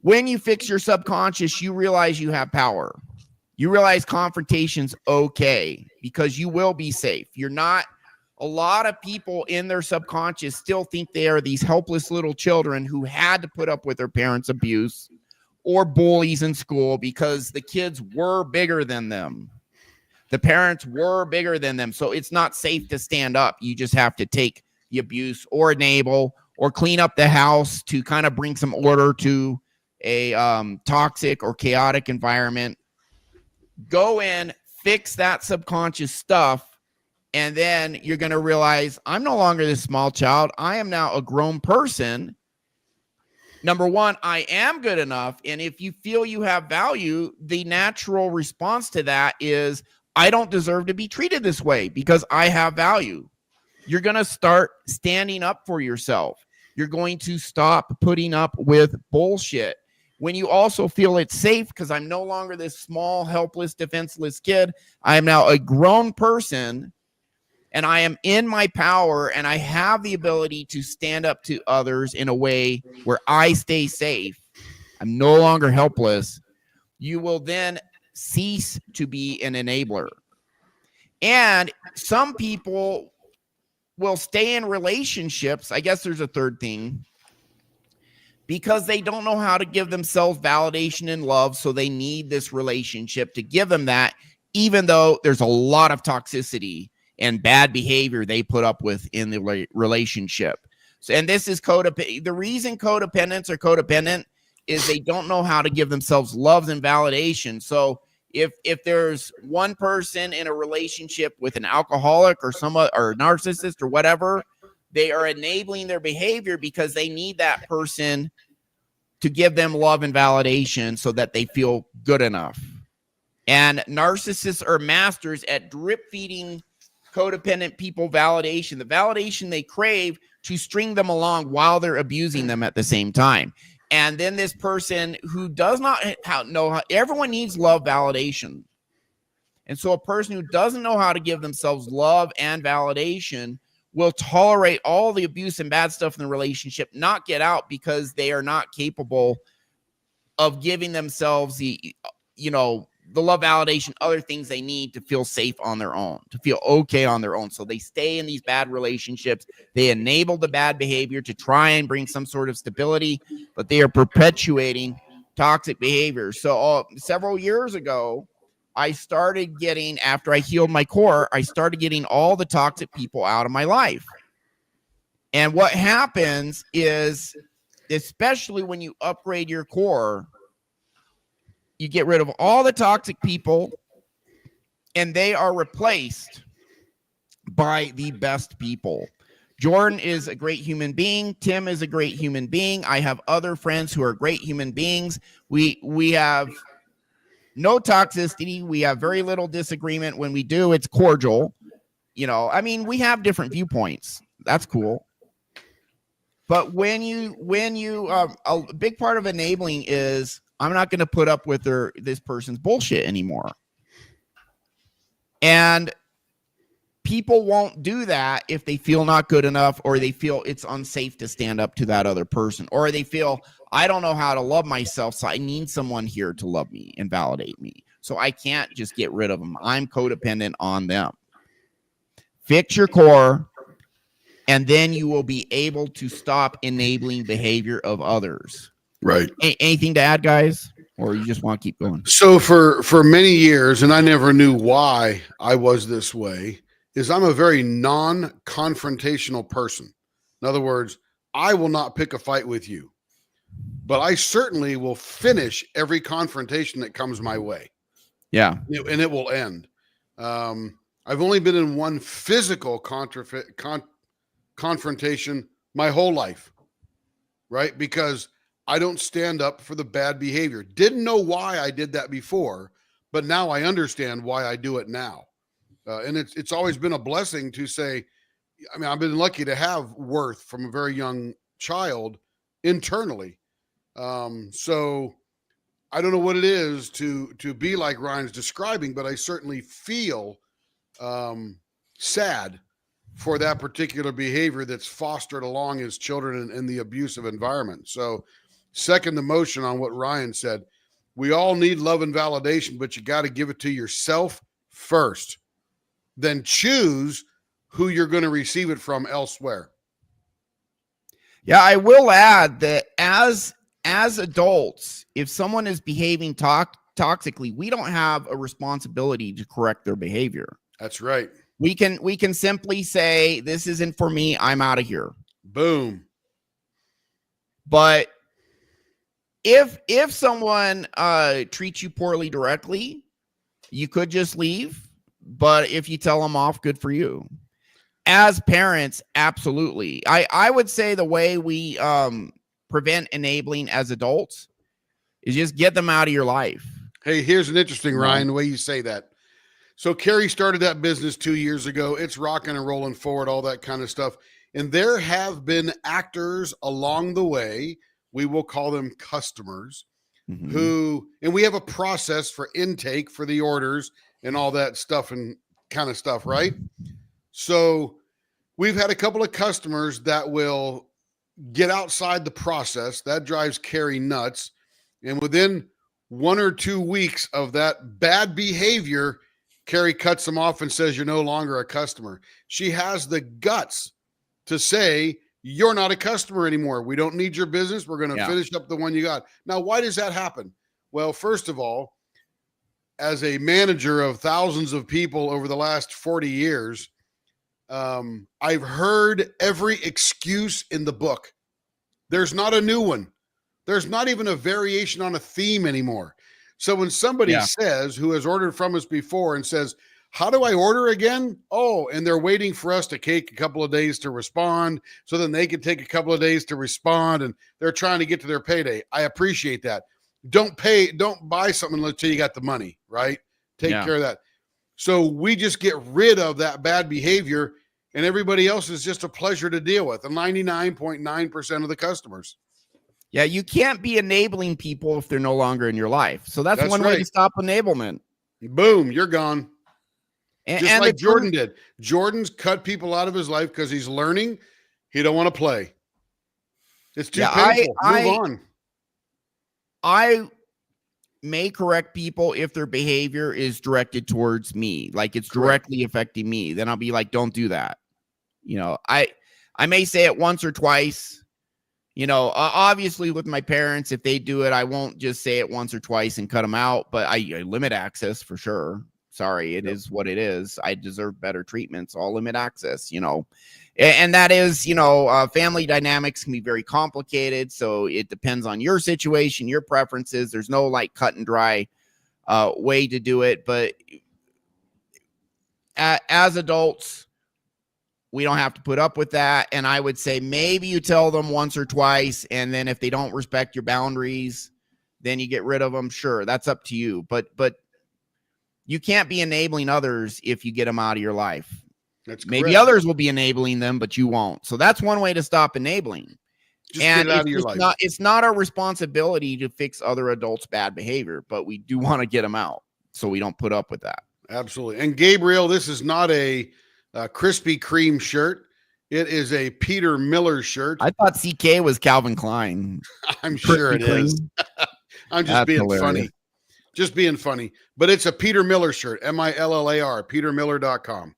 when you fix your subconscious, you realize you have power. You realize confrontation's okay because you will be safe. You're not. A lot of people in their subconscious still think they are these helpless little children who had to put up with their parents' abuse or bullies in school because the kids were bigger than them. The parents were bigger than them. So it's not safe to stand up. You just have to take the abuse or enable or clean up the house to kind of bring some order to a toxic or chaotic environment. Go in, fix that subconscious stuff, and then you're going to realize I'm no longer this small child. I am now a grown person. Number one, I am good enough. And if you feel you have value, the natural response to that is, I don't deserve to be treated this way because I have value. You're going to start standing up for yourself. You're going to stop putting up with bullshit. When you also feel it's safe because I'm no longer this small, helpless, defenseless kid. I am now a grown person. And I am in my power, and I have the ability to stand up to others in a way where I stay safe. I'm no longer helpless. You will then cease to be an enabler. And some people will stay in relationships. I guess there's a third thing. Because they don't know how to give themselves validation and love, so they need this relationship to give them that, even though there's a lot of toxicity and bad behavior they put up with in the relationship. So, and this is codependent. The reason codependents are codependent is they don't know how to give themselves love and validation. So if there's one person in a relationship with an alcoholic or or a narcissist or whatever, they are enabling their behavior because they need that person to give them love and validation so that they feel good enough. And narcissists are masters at drip feeding codependent people validation, the validation they crave to string them along while they're abusing them at the same time. And then this person who does not know how, everyone needs love validation. And so a person who doesn't know how to give themselves love and validation will tolerate all the abuse and bad stuff in the relationship, not get out because they are not capable of giving themselves the, the love, validation, other things they need to feel safe on their own, to feel okay on their own. So they stay in these bad relationships. They enable the bad behavior to try and bring some sort of stability, but they are perpetuating toxic behavior. So several years ago, I started getting, after I healed my core, I started getting all the toxic people out of my life. And what happens is, especially when you upgrade your core, you get rid of all the toxic people and they are replaced by the best people. Jordan is a great human being. Tim is a great human being. I have other friends who are great human beings. We have no toxicity. We have very little disagreement. When we do, it's cordial. We have different viewpoints. That's cool. But when you a big part of enabling is, I'm not going to put up with this person's bullshit anymore. And people won't do that if they feel not good enough, or they feel it's unsafe to stand up to that other person, or they feel, I don't know how to love myself, so I need someone here to love me and validate me. So I can't just get rid of them. I'm codependent on them. Fix your core, and then you will be able to stop enabling behavior of others. Right. Anything to add, guys? Or you just want to keep going? So for many years, and I never knew why I was this way, is I'm a very non-confrontational person. In other words, I will not pick a fight with you, but I certainly will finish every confrontation that comes my way. Yeah. And it will end. I've only been in one physical confrontation my whole life, right? Because I don't stand up for the bad behavior. Didn't know why I did that before, but now I understand why I do it now. And it's always been a blessing to say, I've been lucky to have worth from a very young child internally. So I don't know what it is to be like Ryan's describing, but I certainly feel sad for that particular behavior that's fostered along as children in the abusive environment. So second the motion on what Ryan said. We all need love and validation, but you got to give it to yourself first. Then choose who you're going to receive it from elsewhere. Yeah, I will add that as adults, if someone is behaving toxically, we don't have a responsibility to correct their behavior. That's right. We can simply say, this isn't for me, I'm out of here. Boom. But if someone treats you poorly directly, you could just leave. But if you tell them off, good for you. As parents, absolutely. I would say the way we prevent enabling as adults is just get them out of your life. Hey, here's an interesting, Ryan, the way you say that. So Carrie started that business 2 years ago. It's rocking and rolling forward, all that kind of stuff. And there have been actors along the way, we will call them customers, who, and we have a process for intake for the orders and all that stuff and kind of stuff, right? So we've had a couple of customers that will get outside the process. That drives Carrie nuts. And within 1 or 2 weeks of that bad behavior, Carrie cuts them off and says, you're no longer a customer. She has the guts to say, you're not a customer anymore. We don't need your business. We're going to finish up the one you got. Now, why does that happen? Well, first of all, as a manager of thousands of people over the last 40 years, I've heard every excuse in the book. There's not a new one. There's not even a variation on a theme anymore. So when somebody says, who has ordered from us before and says, how do I order again? Oh, and they're waiting for us to take a couple of days to respond. So then they can take a couple of days to respond, and they're trying to get to their payday. I appreciate that. Don't buy something until you got the money, right? Take care of that. So we just get rid of that bad behavior, and everybody else is just a pleasure to deal with. And 99.9% of the customers. Yeah, you can't be enabling people if they're no longer in your life. So that's one way to stop enablement. Boom, you're gone. Just like Jordan did. Jordan's cut people out of his life because he's learning. He don't want to play. It's too painful. Move on. I may correct people if their behavior is directed towards me, like it's directly affecting me. Then I'll be like, don't do that. You know, I may say it once or twice. You know, obviously with my parents, if they do it, I won't just say it once or twice and cut them out, but I limit access for sure. Sorry, it is what it is. I deserve better treatment, so I'll limit access, you know. And that is, you know, family dynamics can be very complicated, so it depends on your situation, your preferences. There's no like cut and dry way to do it, but as adults, we don't have to put up with that. And I would say maybe you tell them once or twice, and then if they don't respect your boundaries, then you get rid of them. Sure, that's up to you. But you can't be enabling others if you get them out of your life. That's maybe correct. others will be enabling them, but you won't. So that's one way to stop enabling. Just get it out of your life. It's not our responsibility to fix other adults' bad behavior, but we do want to get them out so we don't put up with that. Absolutely. And Gabriel, this is not a Krispy Kreme shirt. It is a Peter Miller shirt. I thought CK was Calvin Klein. I'm sure it is. I'm just being funny. Just being funny. But it's a Peter Miller shirt. MILLAR. PeterMiller.com.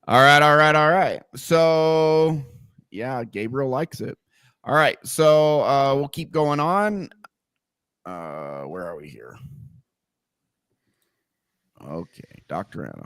All right. So, yeah, Gabriel likes it. All right. So we'll keep going on. Where are we here? Okay. Dr. Anna.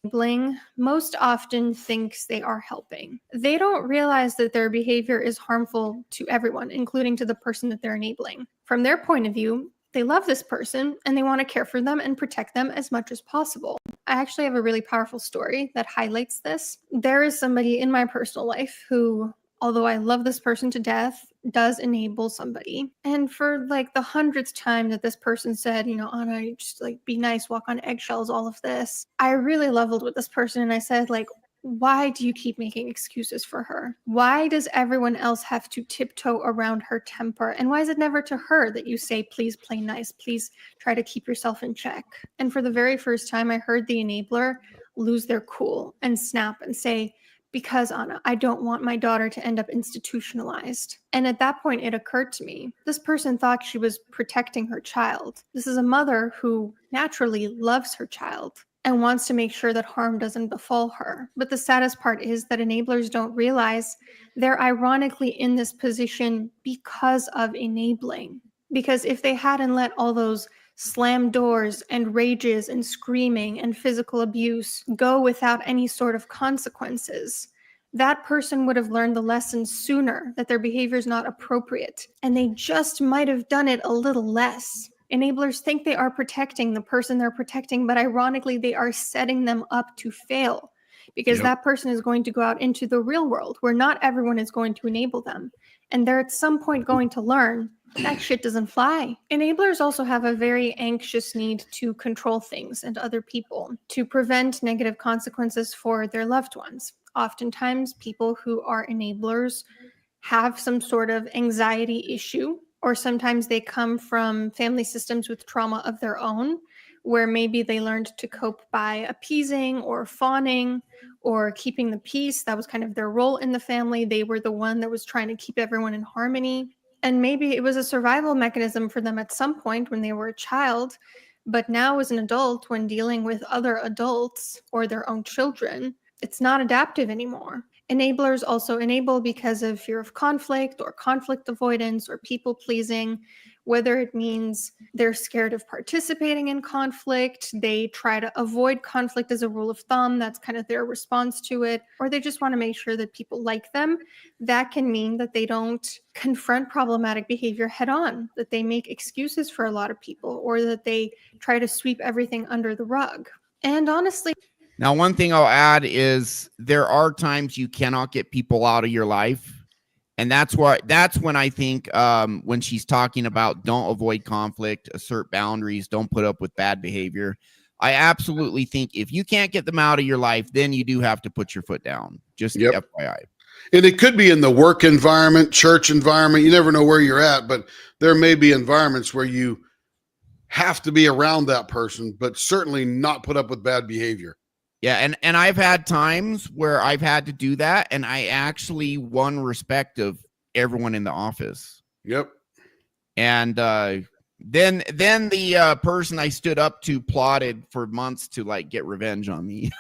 Enabling most often thinks they are helping. They don't realize that their behavior is harmful to everyone, including to the person that they're enabling. From their point of view, they love this person and they want to care for them and protect them as much as possible. I actually have a really powerful story that highlights this. There is somebody in my personal life who, although I love this person to death, does enable somebody. And for like the 100th time that this person said, you know, Anna, you just like be nice, walk on eggshells, all of this, I really leveled with this person and I said, like, Why do you keep making excuses for her? Why does everyone else have to tiptoe around her temper? And why is it never to her that you say, please play nice, please try to keep yourself in check? And for the very first time, I heard the enabler lose their cool and snap and say, because Anna, I don't want my daughter to end up institutionalized. And at that point, it occurred to me, this person thought she was protecting her child. This is a mother who naturally loves her child and wants to make sure that harm doesn't befall her. But the saddest part is that enablers don't realize they're ironically in this position because of enabling. Because if they hadn't let all those slam doors and rages and screaming and physical abuse go without any sort of consequences, that person would have learned the lesson sooner that their behavior is not appropriate, and they just might have done it a little less. Enablers think they are protecting the person they're protecting, but ironically, they are setting them up to fail because that person is going to go out into the real world where not everyone is going to enable them. And they're at some point going to learn that shit doesn't fly. Enablers also have a very anxious need to control things and other people to prevent negative consequences for their loved ones. Oftentimes, people who are enablers have some sort of anxiety issue, or sometimes they come from family systems with trauma of their own, where maybe they learned to cope by appeasing or fawning or keeping the peace. That was kind of their role in the family. They were the one that was trying to keep everyone in harmony. And maybe it was a survival mechanism for them at some point when they were a child, but now as an adult, when dealing with other adults or their own children, it's not adaptive anymore. Enablers also enable because of fear of conflict or conflict avoidance or people pleasing, whether it means they're scared of participating in conflict, they try to avoid conflict as a rule of thumb, that's kind of their response to it, or they just want to make sure that people like them. That can mean that they don't confront problematic behavior head on, that they make excuses for a lot of people, or that they try to sweep everything under the rug. And honestly, now, one thing I'll add is there are times you cannot get people out of your life. And that's when I think when she's talking about don't avoid conflict, assert boundaries, don't put up with bad behavior. I absolutely think if you can't get them out of your life, then you do have to put your foot down. Just FYI. And it could be in the work environment, church environment. You never know where you're at, but there may be environments where you have to be around that person, but certainly not put up with bad behavior. Yeah, and I've had times where I've had to do that, and I actually won respect of everyone in the office. Yep. And then the person I stood up to plotted for months to like get revenge on me.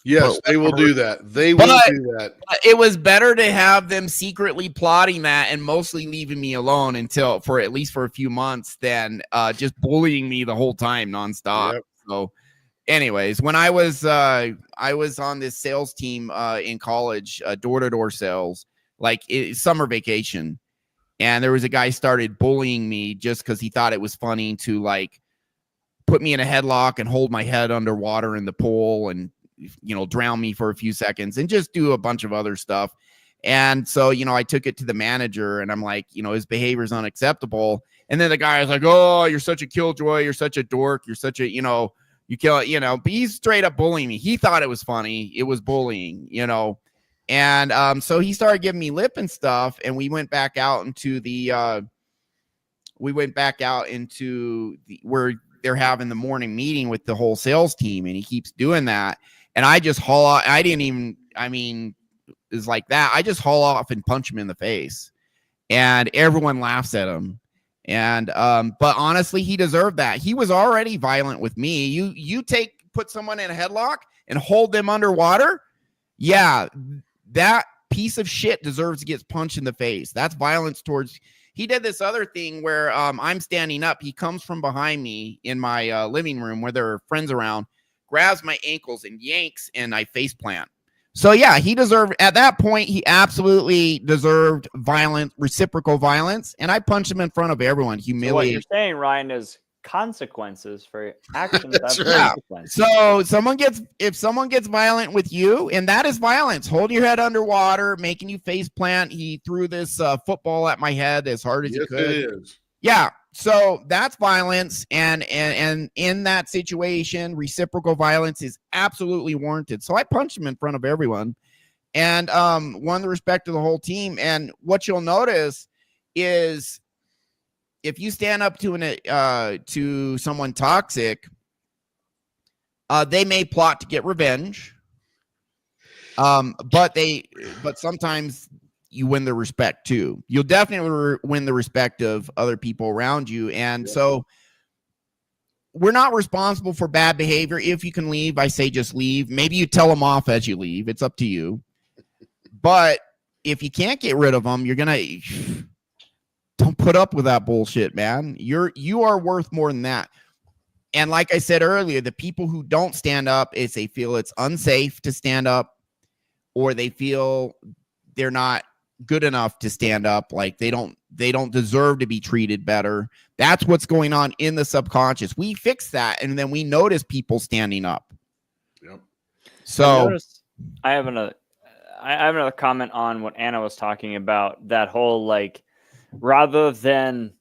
Yes, they will do that. They will do that. It was better to have them secretly plotting that and mostly leaving me alone until for at least for a few months than just bullying me the whole time nonstop. Yep. So anyways, when I was on this sales team in college, door-to-door sales, like summer vacation, and there was a guy started bullying me just because he thought it was funny to like put me in a headlock and hold my head underwater in the pool and drown me for a few seconds and just do a bunch of other stuff. And so I took it to the manager and I'm like, his behavior is unacceptable. And then the guy was like, oh, you're such a killjoy, you're such a dork, you're such a you kill it, but he's straight up bullying me. He thought it was funny. It was bullying, And so he started giving me lip and stuff. And we went back out into where they're having the morning meeting with the whole sales team. And he keeps doing that. And I just haul off. It's like that. I just haul off and punch him in the face. And everyone laughs at him. And but honestly, he deserved that. He was already violent with me. You put someone in a headlock and hold them underwater. Yeah, that piece of shit deserves to get punched in the face. That's violence towards. He did this other thing where I'm standing up. He comes from behind me in my living room where there are friends around, grabs my ankles and yanks, and I face plant. So yeah, he deserved at that point. He absolutely deserved reciprocal violence, and I punched him in front of everyone. Humiliated. So what you're saying, Ryan, is consequences for actions. That's have right. consequences. So if someone gets violent with you, and that is violence, hold your head underwater, making you face plant. He threw this football at my head as hard as he could. It is. Yeah, So that's violence, and in that situation, reciprocal violence is absolutely warranted. So I punched him in front of everyone, and won the respect of the whole team. And what you'll notice is, if you stand up to someone toxic, they may plot to get revenge, but sometimes you win the respect too. You'll definitely win the respect of other people around you. And so we're not responsible for bad behavior. If you can leave, I say just leave. Maybe you tell them off as you leave. It's up to you. But if you can't get rid of them, don't put up with that bullshit, man. You are worth more than that. And like I said earlier, the people who don't stand up is they feel it's unsafe to stand up, or they feel they're not good enough to stand up, like they don't deserve to be treated better. That's what's going on in the subconscious. We fix that, and then we notice people standing up. Yep. So I have another comment on what Anna was talking about, that whole, like, rather than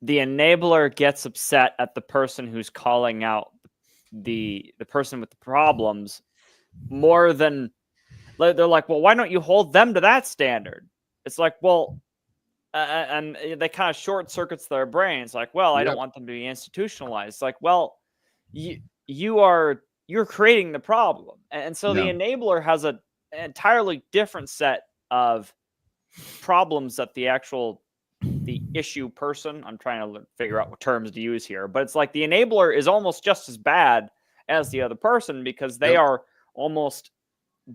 the enabler gets upset at the person who's calling out the person with the problems, more than they're like, well, why don't you hold them to that standard? It's like, well, and they kind of short circuits their brain. It's like, well, I don't want them to be institutionalized. It's like, well, you're creating the problem. And so the enabler has an entirely different set of problems that the issue person, I'm trying to figure out what terms to use here, but it's like the enabler is almost just as bad as the other person, because they are almost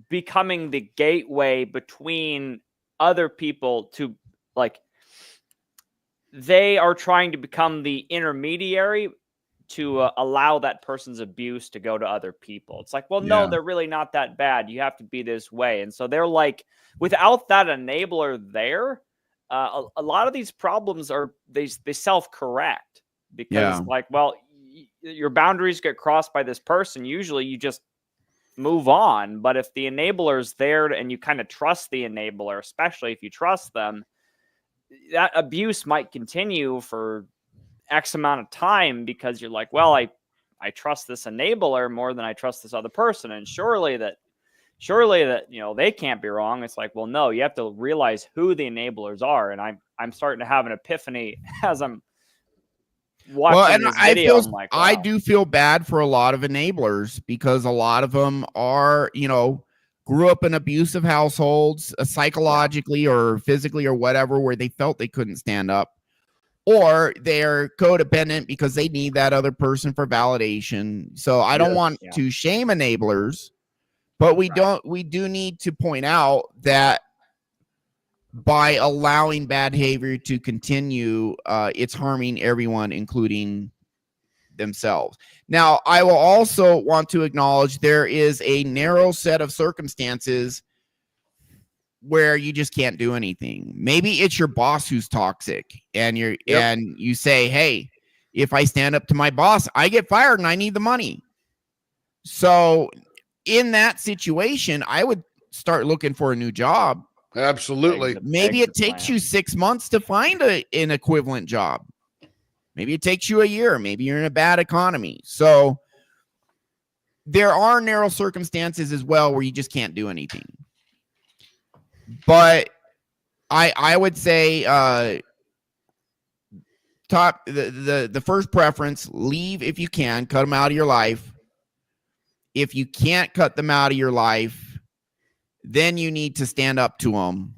becoming the gateway between other people to, like, they are trying to become the intermediary to allow that person's abuse to go to other people. It's like, well, no, they're really not that bad. You have to be this way. And so they're like, without that enabler there, a lot of these problems they self-correct, because like, well, your boundaries get crossed by this person. Usually you just move on. But if the enabler's there and you kind of trust the enabler, especially if you trust them, that abuse might continue for X amount of time, because you're like, well, I trust this enabler more than I trust this other person. And surely that, they can't be wrong. It's like, well, no, you have to realize who the enablers are. And I'm starting to have an epiphany as I'm watching this video. I'm like, wow. I do feel bad for a lot of enablers, because a lot of them are, grew up in abusive households, psychologically or physically or whatever, where they felt they couldn't stand up, or they're codependent because they need that other person for validation. So I don't want to shame enablers, but we do need to point out that by allowing bad behavior to continue, it's harming everyone, including themselves. Now, I will also want to acknowledge there is a narrow set of circumstances where you just can't do anything. Maybe it's your boss who's toxic, and you say, hey, if I stand up to my boss, I get fired and I need the money. So in that situation, I would start looking for a new job. Absolutely. Maybe it takes you 6 months to find an equivalent job. Maybe it takes you a year. Maybe you're in a bad economy. So there are narrow circumstances as well where you just can't do anything. But I would say the first preference, leave if you can, cut them out of your life. If you can't cut them out of your life, then you need to stand up to them.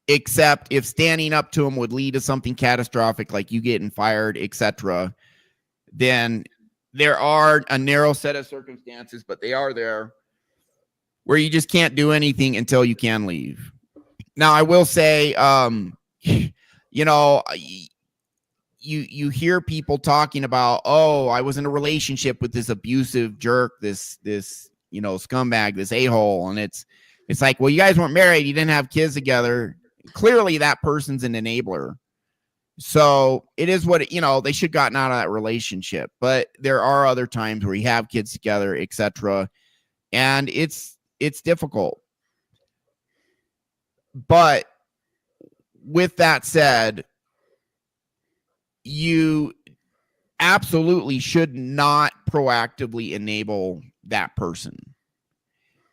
Except if standing up to them would lead to something catastrophic, like you getting fired, etc., then there are a narrow set of circumstances, but they are there, where you just can't do anything until you can leave. Now, I will say, you hear people talking about, oh, I was in a relationship with this abusive jerk, this scumbag, this a-hole, and it's like, well, you guys weren't married, you didn't have kids together. Clearly, that person's an enabler. So it is what they should have gotten out of that relationship. But there are other times where you have kids together, etc., and it's difficult. But with that said, you absolutely should not proactively enable that person,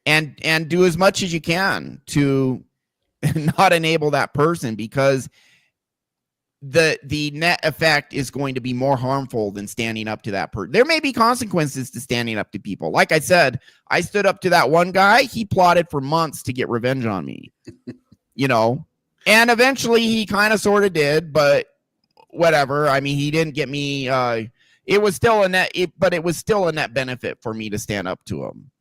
and do as much as you can to not enable that person, because the net effect is going to be more harmful than standing up to that person. There may be consequences to standing up to people. Like I said, I stood up to that one guy. He plotted for months to get revenge on me, and eventually he kind of sort of did, but whatever. I mean, he didn't get me. It was still a net benefit for me to stand up to him.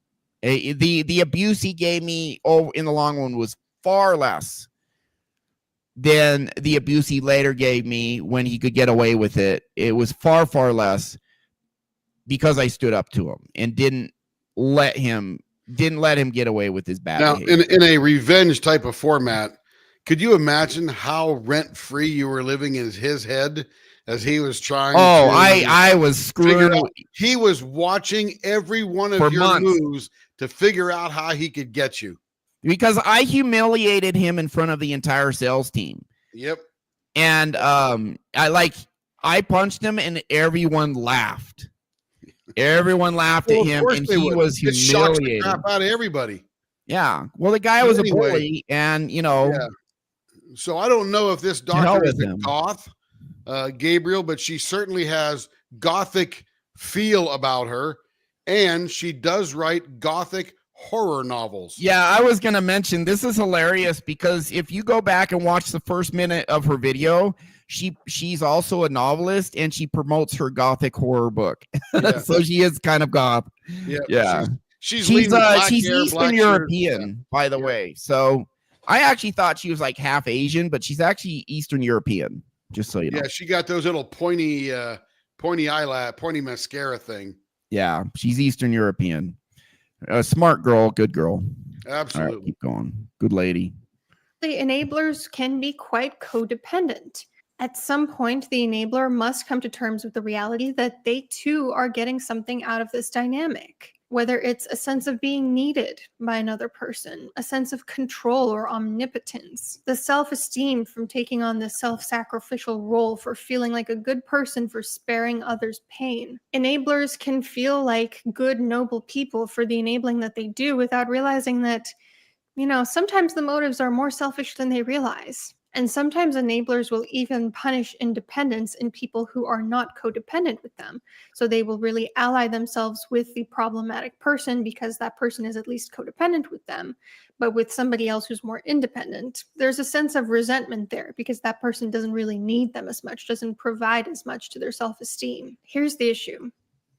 The abuse he gave me in the long run was far less than the abuse he later gave me when he could get away with it. It was far, far less because I stood up to him and didn't let him get away with his bad behavior. Now, in a revenge type of format, could you imagine how rent-free you were living in his head as he was trying to I was screwed. He was watching every one of your moves to figure out how he could get you. Because I humiliated him in front of the entire sales team. Yep. And I punched him and everyone laughed. Everyone laughed at him, and he was humiliated. The crap out of everybody. Yeah. Well, the guy was a bully, and Yeah. So I don't know if this doctor is a goth, Gabriel, but she certainly has gothic feel about her, and she does write gothic horror novels. Yeah, I was going to mention, this is hilarious because if you go back and watch the first minute of her video, she's also a novelist, and she promotes her gothic horror book. Yeah. So she is kind of goth. Yeah. She's Eastern European, by the way. So I actually thought she was like half Asian, but she's actually Eastern European, just so you know. Yeah, she got those little pointy eyelash, pointy mascara thing. Yeah, she's Eastern European. A smart girl, good girl. Absolutely. All right, keep going. Good lady. The enablers can be quite codependent. At some point, the enabler must come to terms with the reality that they too are getting something out of this dynamic. Whether it's a sense of being needed by another person, a sense of control or omnipotence, the self-esteem from taking on the self-sacrificial role for feeling like a good person for sparing others pain. Enablers can feel like good, noble people for the enabling that they do without realizing that, sometimes the motives are more selfish than they realize. And sometimes enablers will even punish independence in people who are not codependent with them. So they will really ally themselves with the problematic person because that person is at least codependent with them. But with somebody else who's more independent, there's a sense of resentment there because that person doesn't really need them as much, doesn't provide as much to their self-esteem. Here's the issue.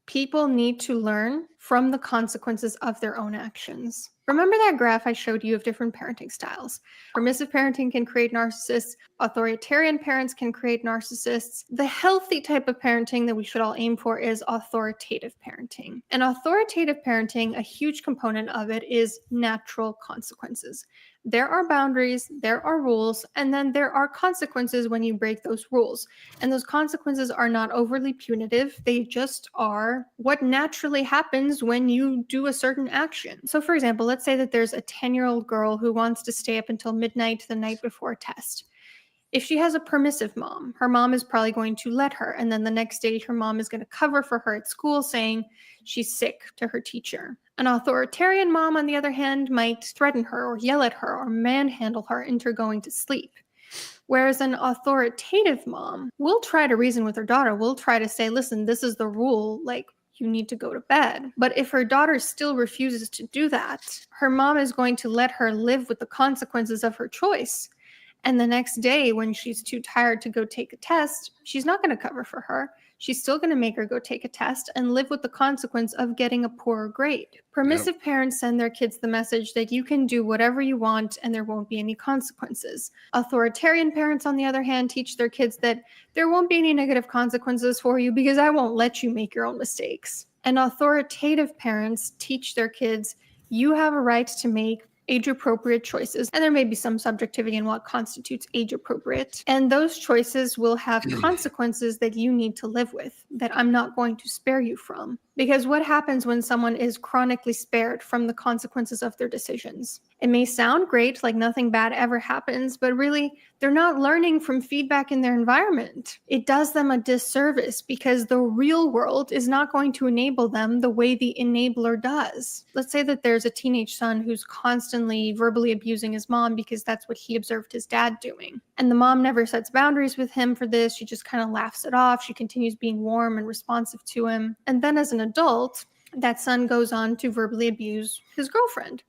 People need to learn from the consequences of their own actions. Remember that graph I showed you of different parenting styles? Permissive parenting can create narcissists. Authoritarian parents can create narcissists. The healthy type of parenting that we should all aim for is authoritative parenting. And authoritative parenting, a huge component of it is natural consequences. There are boundaries, there are rules, and then there are consequences when you break those rules. And those consequences are not overly punitive. They just are what naturally happens when you do a certain action. So for example, let's say that there's a 10-year-old girl who wants to stay up until midnight the night before a test. If she has a permissive mom, her mom is probably going to let her. And then the next day, her mom is going to cover for her at school saying she's sick to her teacher. An authoritarian mom, on the other hand, might threaten her or yell at her or manhandle her into going to sleep. Whereas an authoritative mom will try to reason with her daughter, will try to say, listen, this is the rule, like, you need to go to bed. But if her daughter still refuses to do that, her mom is going to let her live with the consequences of her choice. And the next day, when she's too tired to go take a test, she's not going to cover for her. She's still going to make her go take a test and live with the consequence of getting a poorer grade. Permissive parents send their kids the message that you can do whatever you want and there won't be any consequences. Authoritarian parents, on the other hand, teach their kids that there won't be any negative consequences for you because I won't let you make your own mistakes. And authoritative parents teach their kids you have a right to make age-appropriate choices. And there may be some subjectivity in what constitutes age-appropriate. And those choices will have consequences that you need to live with, that I'm not going to spare you from. Because what happens when someone is chronically spared from the consequences of their decisions? It may sound great, like nothing bad ever happens, but really, they're not learning from feedback in their environment. It does them a disservice because the real world is not going to enable them the way the enabler does. Let's say that there's a teenage son who's constantly verbally abusing his mom because that's what he observed his dad doing. And the mom never sets boundaries with him for this. She just kind of laughs it off. She continues being warm and responsive to him. And then as an adult, that son goes on to verbally abuse his girlfriend.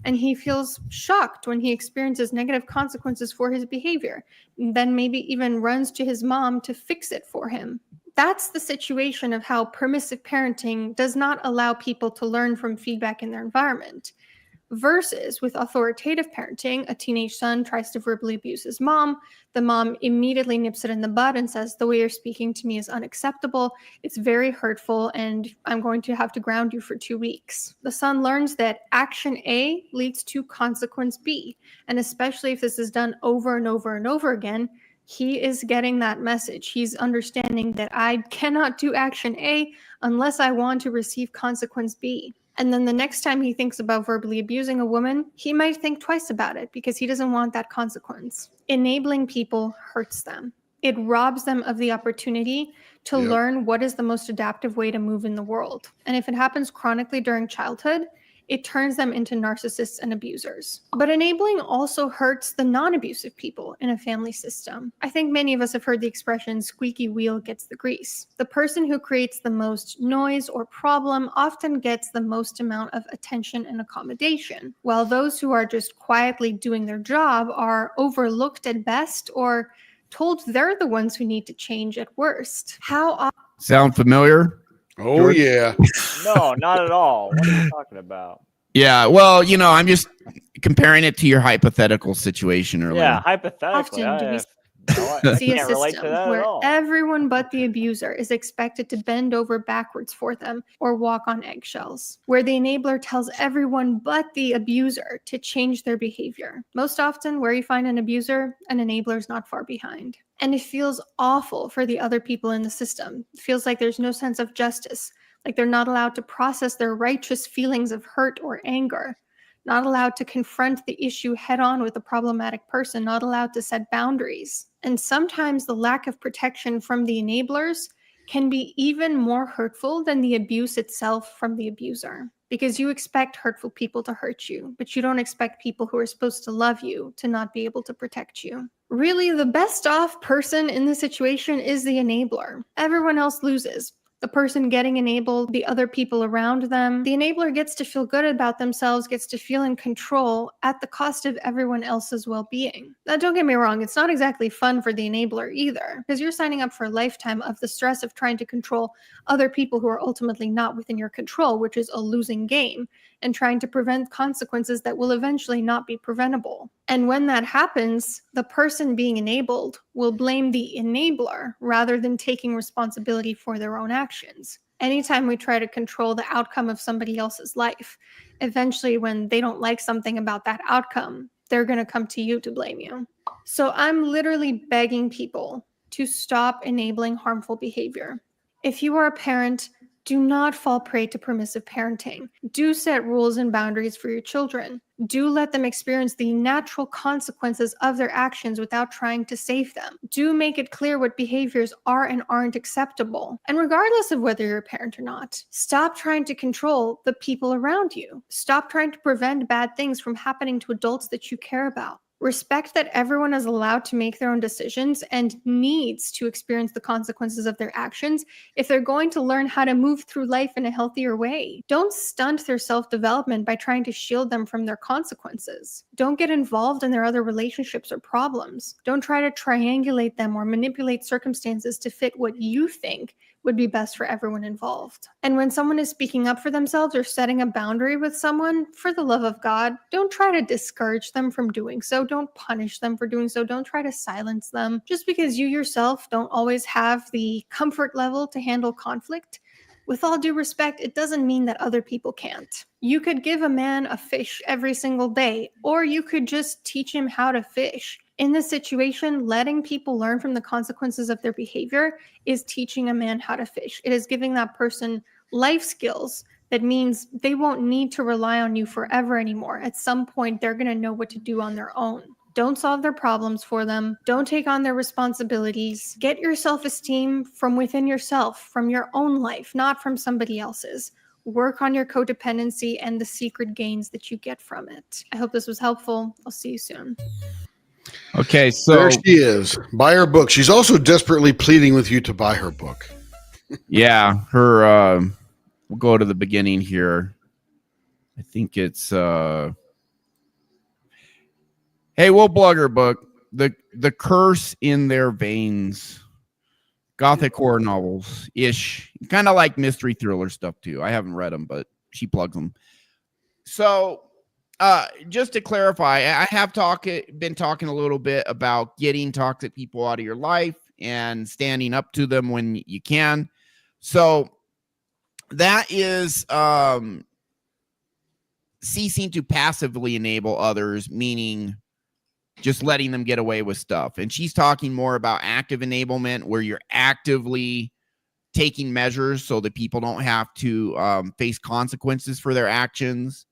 And he feels shocked when he experiences negative consequences for his behavior, and then maybe even runs to his mom to fix it for him. That's the situation of how permissive parenting does not allow people to learn from feedback in their environment. Versus with authoritative parenting, a teenage son tries to verbally abuse his mom. The mom immediately nips it in the bud and says, the way you're speaking to me is unacceptable. It's very hurtful, and I'm going to have to ground you for 2 weeks. The son learns that action A leads to consequence B. And especially if this is done over and over and over again, he is getting that message. He's understanding that I cannot do action A unless I want to receive consequence B. And then the next time he thinks about verbally abusing a woman, he might think twice about it because he doesn't want that consequence. Enabling people hurts them. It robs them of the opportunity to learn what is the most adaptive way to move in the world. And if it happens chronically during childhood, it turns them into narcissists and abusers. But enabling also hurts the non-abusive people in a family system. I think many of us have heard the expression, squeaky wheel gets the grease. The person who creates the most noise or problem often gets the most amount of attention and accommodation, while those who are just quietly doing their job are overlooked at best or told they're the ones who need to change at worst. Sound familiar? Oh, George? yeah. No, not at all. What are you talking about? Yeah, well, I'm just comparing it to your hypothetical situation earlier. Yeah, hypothetically, Often do we I see a can't relate to system that at where all. everyone but the abuser is expected to bend over backwards for them or walk on eggshells, where the enabler tells everyone but the abuser to change their behavior. Most often, where you find an abuser, an enabler is not far behind. And it feels awful for the other people in the system. It feels like there's no sense of justice, like they're not allowed to process their righteous feelings of hurt or anger, not allowed to confront the issue head on with a problematic person, not allowed to set boundaries. And sometimes the lack of protection from the enablers can be even more hurtful than the abuse itself from the abuser. Because you expect hurtful people to hurt you, but you don't expect people who are supposed to love you to not be able to protect you. Really, the best off person in the situation is the enabler. Everyone else loses. The person getting enabled, the other people around them. The enabler gets to feel good about themselves, gets to feel in control at the cost of everyone else's well-being. Now, don't get me wrong, it's not exactly fun for the enabler either, because you're signing up for a lifetime of the stress of trying to control other people who are ultimately not within your control, which is a losing game, and trying to prevent consequences that will eventually not be preventable. And when that happens, the person being enabled will blame the enabler rather than taking responsibility for their own actions. Anytime we try to control the outcome of somebody else's life, eventually when they don't like something about that outcome, they're going to come to you to blame you. So I'm literally begging people to stop enabling harmful behavior. If you are a parent, do not fall prey to permissive parenting. Do set rules and boundaries for your children. Do let them experience the natural consequences of their actions without trying to save them. Do make it clear what behaviors are and aren't acceptable. And regardless of whether you're a parent or not, stop trying to control the people around you. Stop trying to prevent bad things from happening to adults that you care about. Respect that everyone is allowed to make their own decisions and needs to experience the consequences of their actions if they're going to learn how to move through life in a healthier way. Don't stunt their self-development by trying to shield them from their consequences. Don't get involved in their other relationships or problems. Don't try to triangulate them or manipulate circumstances to fit what you think would be best for everyone involved. And when someone is speaking up for themselves or setting a boundary with someone, for the love of God, don't try to discourage them from doing so. Don't punish them for doing so. Don't try to silence them. Just because you yourself don't always have the comfort level to handle conflict, with all due respect, it doesn't mean that other people can't. You could give a man a fish every single day, or you could just teach him how to fish. In this situation, letting people learn from the consequences of their behavior is teaching a man how to fish. It is giving that person life skills. That means they won't need to rely on you forever anymore. At some point, they're going to know what to do on their own. Don't solve their problems for them. Don't take on their responsibilities. Get your self-esteem from within yourself, from your own life, not from somebody else's. Work on your codependency and the secret gains that you get from it. I hope this was helpful. I'll see you soon. Okay, so there she is. Buy her book. She's also desperately pleading with you to buy her book. Yeah, her we'll go to the beginning here. I think it's hey, we'll plug her book. The Curse in Their Veins. Gothic horror novels ish, kind of like mystery thriller stuff too. I haven't read them, but she plugs them. So just to clarify, I have been talking a little bit about getting toxic people out of your life and standing up to them when you can. So that is ceasing to passively enable others, meaning just letting them get away with stuff. And she's talking more about active enablement, where you're actively taking measures so that people don't have to face consequences for their actions.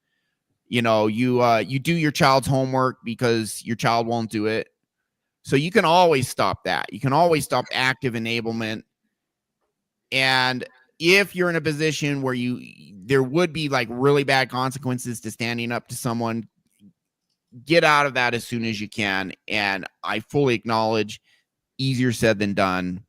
You know, you do your child's homework because your child won't do it. So you can always stop that. You can always stop active enablement. And if you're in a position where there would be like really bad consequences to standing up to someone, get out of that as soon as you can. And I fully acknowledge, easier said than done.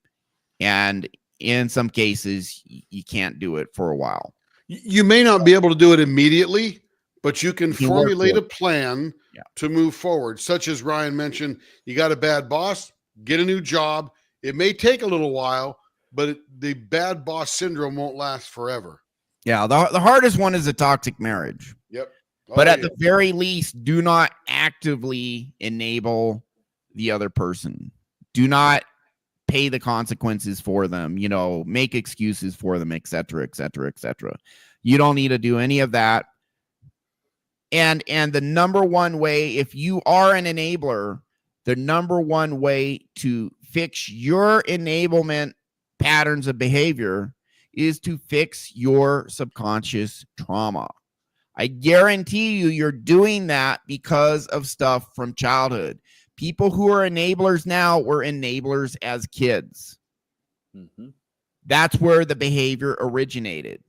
And in some cases, you can't do it for a while. You may not be able to do it immediately, but you can formulate a plan to move forward. Such as Ryan mentioned, you got a bad boss, get a new job. It may take a little while, but the bad boss syndrome won't last forever. Yeah, the hardest one is a toxic marriage. Yep. But at the very least, do not actively enable the other person. Do not pay the consequences for them, you know, make excuses for them, et cetera, et cetera, et cetera. You don't need to do any of that. And the number one way, if you are an enabler, the number one way to fix your enablement patterns of behavior is to fix your subconscious trauma. I guarantee you're doing that because of stuff from childhood. People who are enablers now were enablers as kids. Mm-hmm. That's where the behavior originated.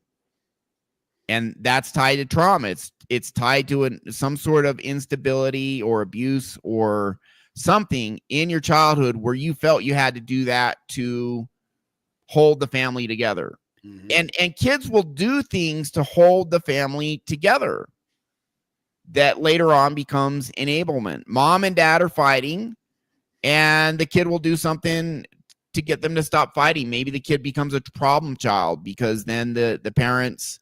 And that's tied to trauma. It's tied to some sort of instability or abuse or something in your childhood where you felt you had to do that to hold the family together. Mm-hmm. And kids will do things to hold the family together that later on becomes enablement. Mom and dad are fighting, and the kid will do something to get them to stop fighting. Maybe the kid becomes a problem child because then the parents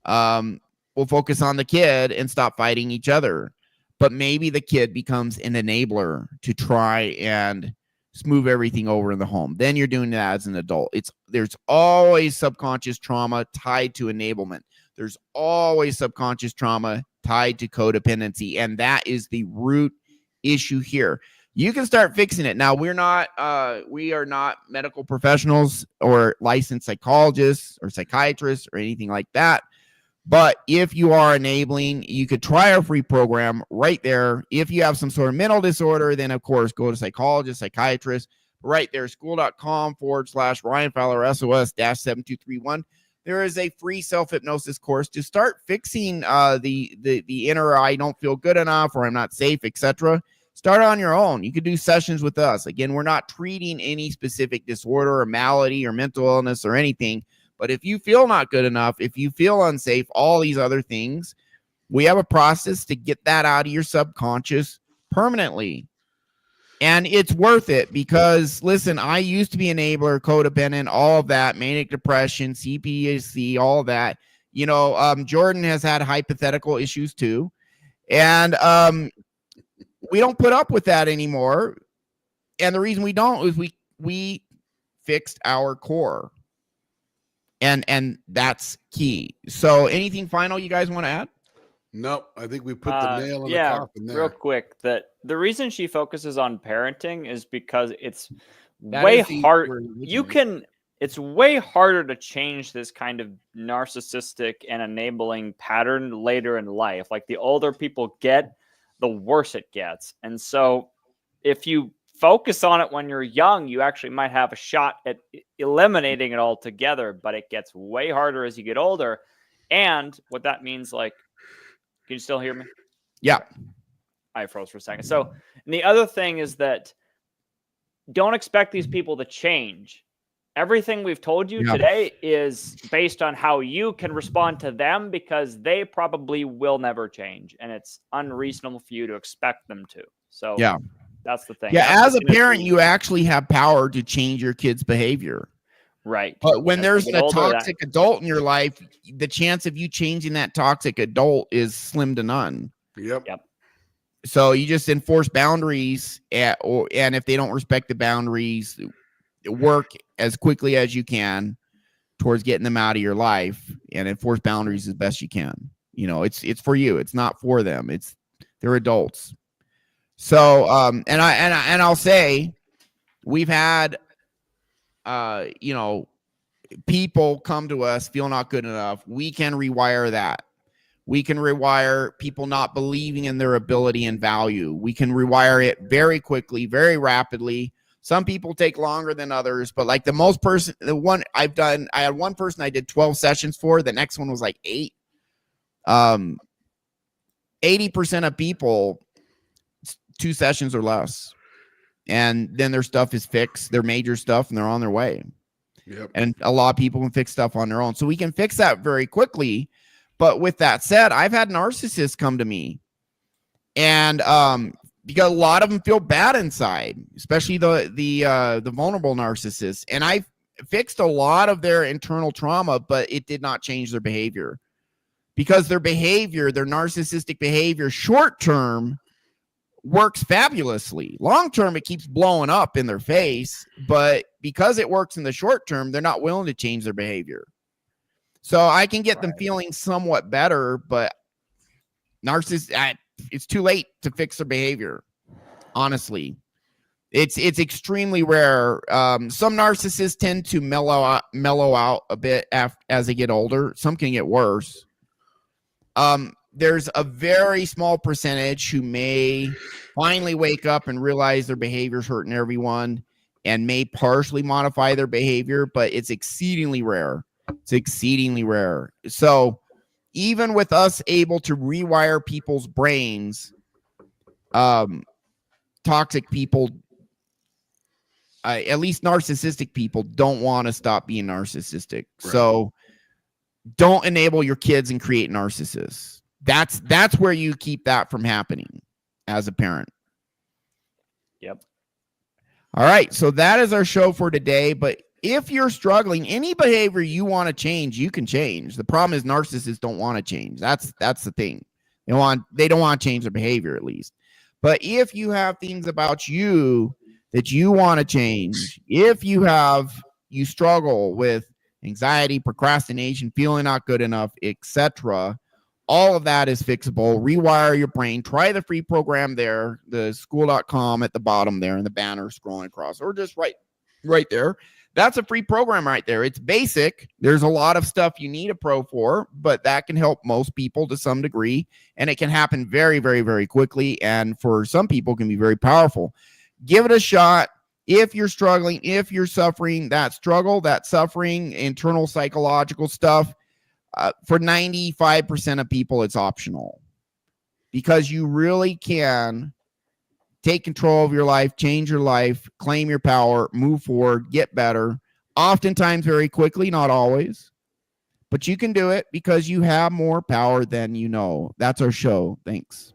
will focus on the kid and stop fighting each other. But maybe the kid becomes an enabler to try and smooth everything over in the home. Then you're doing that as an adult. There's always subconscious trauma tied to enablement. There's always subconscious trauma tied to codependency. And that is the root issue here. You can start fixing it. Now, we are not medical professionals or licensed psychologists or psychiatrists or anything like that. But if you are enabling, you could try our free program right there. If you have some sort of mental disorder, then of course, go to psychologist, psychiatrist, right there, school.com/RyanFowlerSOS-7231. There is a free self-hypnosis course to start fixing the inner I don't feel good enough or I'm not safe, etc. Start on your own. You could do sessions with us. Again, we're not treating any specific disorder or malady or mental illness or anything. But if you feel not good enough, if you feel unsafe, all these other things, we have a process to get that out of your subconscious permanently. And it's worth it because, listen, I used to be enabler, codependent, all of that, manic depression, CPAC, all of that. You know, Jordan has had hypothetical issues too. And we don't put up with that anymore. And the reason we don't is we fixed our core. And that's key. So anything final you guys want to add? Nope. I think we put the nail in the coffin there. Real quick, that the reason she focuses on parenting is because it's way hard. You can it's way harder to change this kind of narcissistic and enabling pattern later in life. Like the older people get, the worse it gets. And so if you focus on it when you're young, you actually might have a shot at eliminating it altogether, but it gets way harder as you get older. And what that means, like, can you still hear me? Yeah. I froze for a second. So, and the other thing is that don't expect these people to change. Everything we've told you today is based on how you can respond to them, because they probably will never change. And it's unreasonable for you to expect them to. So that's the thing. Yeah, as a parent, you actually have power to change your kid's behavior. Right. But when there's a toxic adult in your life, the chance of you changing that toxic adult is slim to none. Yep. So you just enforce boundaries, and if they don't respect the boundaries, work as quickly as you can towards getting them out of your life, and enforce boundaries as best you can. You know, it's for you. It's not for them. They're adults. So, and I'll say, we've had, people come to us, feel not good enough. We can rewire that. We can rewire people not believing in their ability and value. We can rewire it very quickly, very rapidly. Some people take longer than others, but like I had one person I did 12 sessions for. The next one was like 8. 80% of people, 2 sessions or less. And then their stuff is fixed, their major stuff, and they're on their way. Yep. And a lot of people can fix stuff on their own. So we can fix that very quickly. But with that said, I've had narcissists come to me, and because a lot of them feel bad inside, especially the vulnerable narcissists. And I fixed a lot of their internal trauma, but it did not change their behavior, because their narcissistic behavior, short term, works fabulously. Long term, it keeps blowing up in their face, but because it works in the short term, they're not willing to change their behavior. So I can get them feeling somewhat better, but narcissists, it's too late to fix their behavior. Honestly, it's extremely rare. Some narcissists tend to mellow out a bit as they get older. Some can get worse. There's a very small percentage who may finally wake up and realize their behavior is hurting everyone and may partially modify their behavior, but it's exceedingly rare. It's exceedingly rare. So even with us able to rewire people's brains, toxic people, at least narcissistic people, don't want to stop being narcissistic. Right. So don't enable your kids and create narcissists. That's where you keep that from happening as a parent. Yep. All right. So that is our show for today. But if you're struggling, any behavior you want to change, you can change. The problem is narcissists don't want to change. That's the thing. They don't want to change their behavior, at least. But if you have things about you that you want to change, if you struggle with anxiety, procrastination, feeling not good enough, etc., all of that is fixable. Rewire your brain. Try the free program there, the school.com at the bottom there in the banner scrolling across, or just right there. That's a free program right there. It's basic. There's a lot of stuff you need a pro for, but that can help most people to some degree, and it can happen very, very, very quickly, and for some people can be very powerful. Give it a shot. If you're struggling, if you're suffering that struggle, that suffering, internal psychological stuff, for 95% of people, it's optional, because you really can take control of your life, change your life, claim your power, move forward, get better, oftentimes very quickly, not always, but you can do it because you have more power than you know. That's our show. Thanks.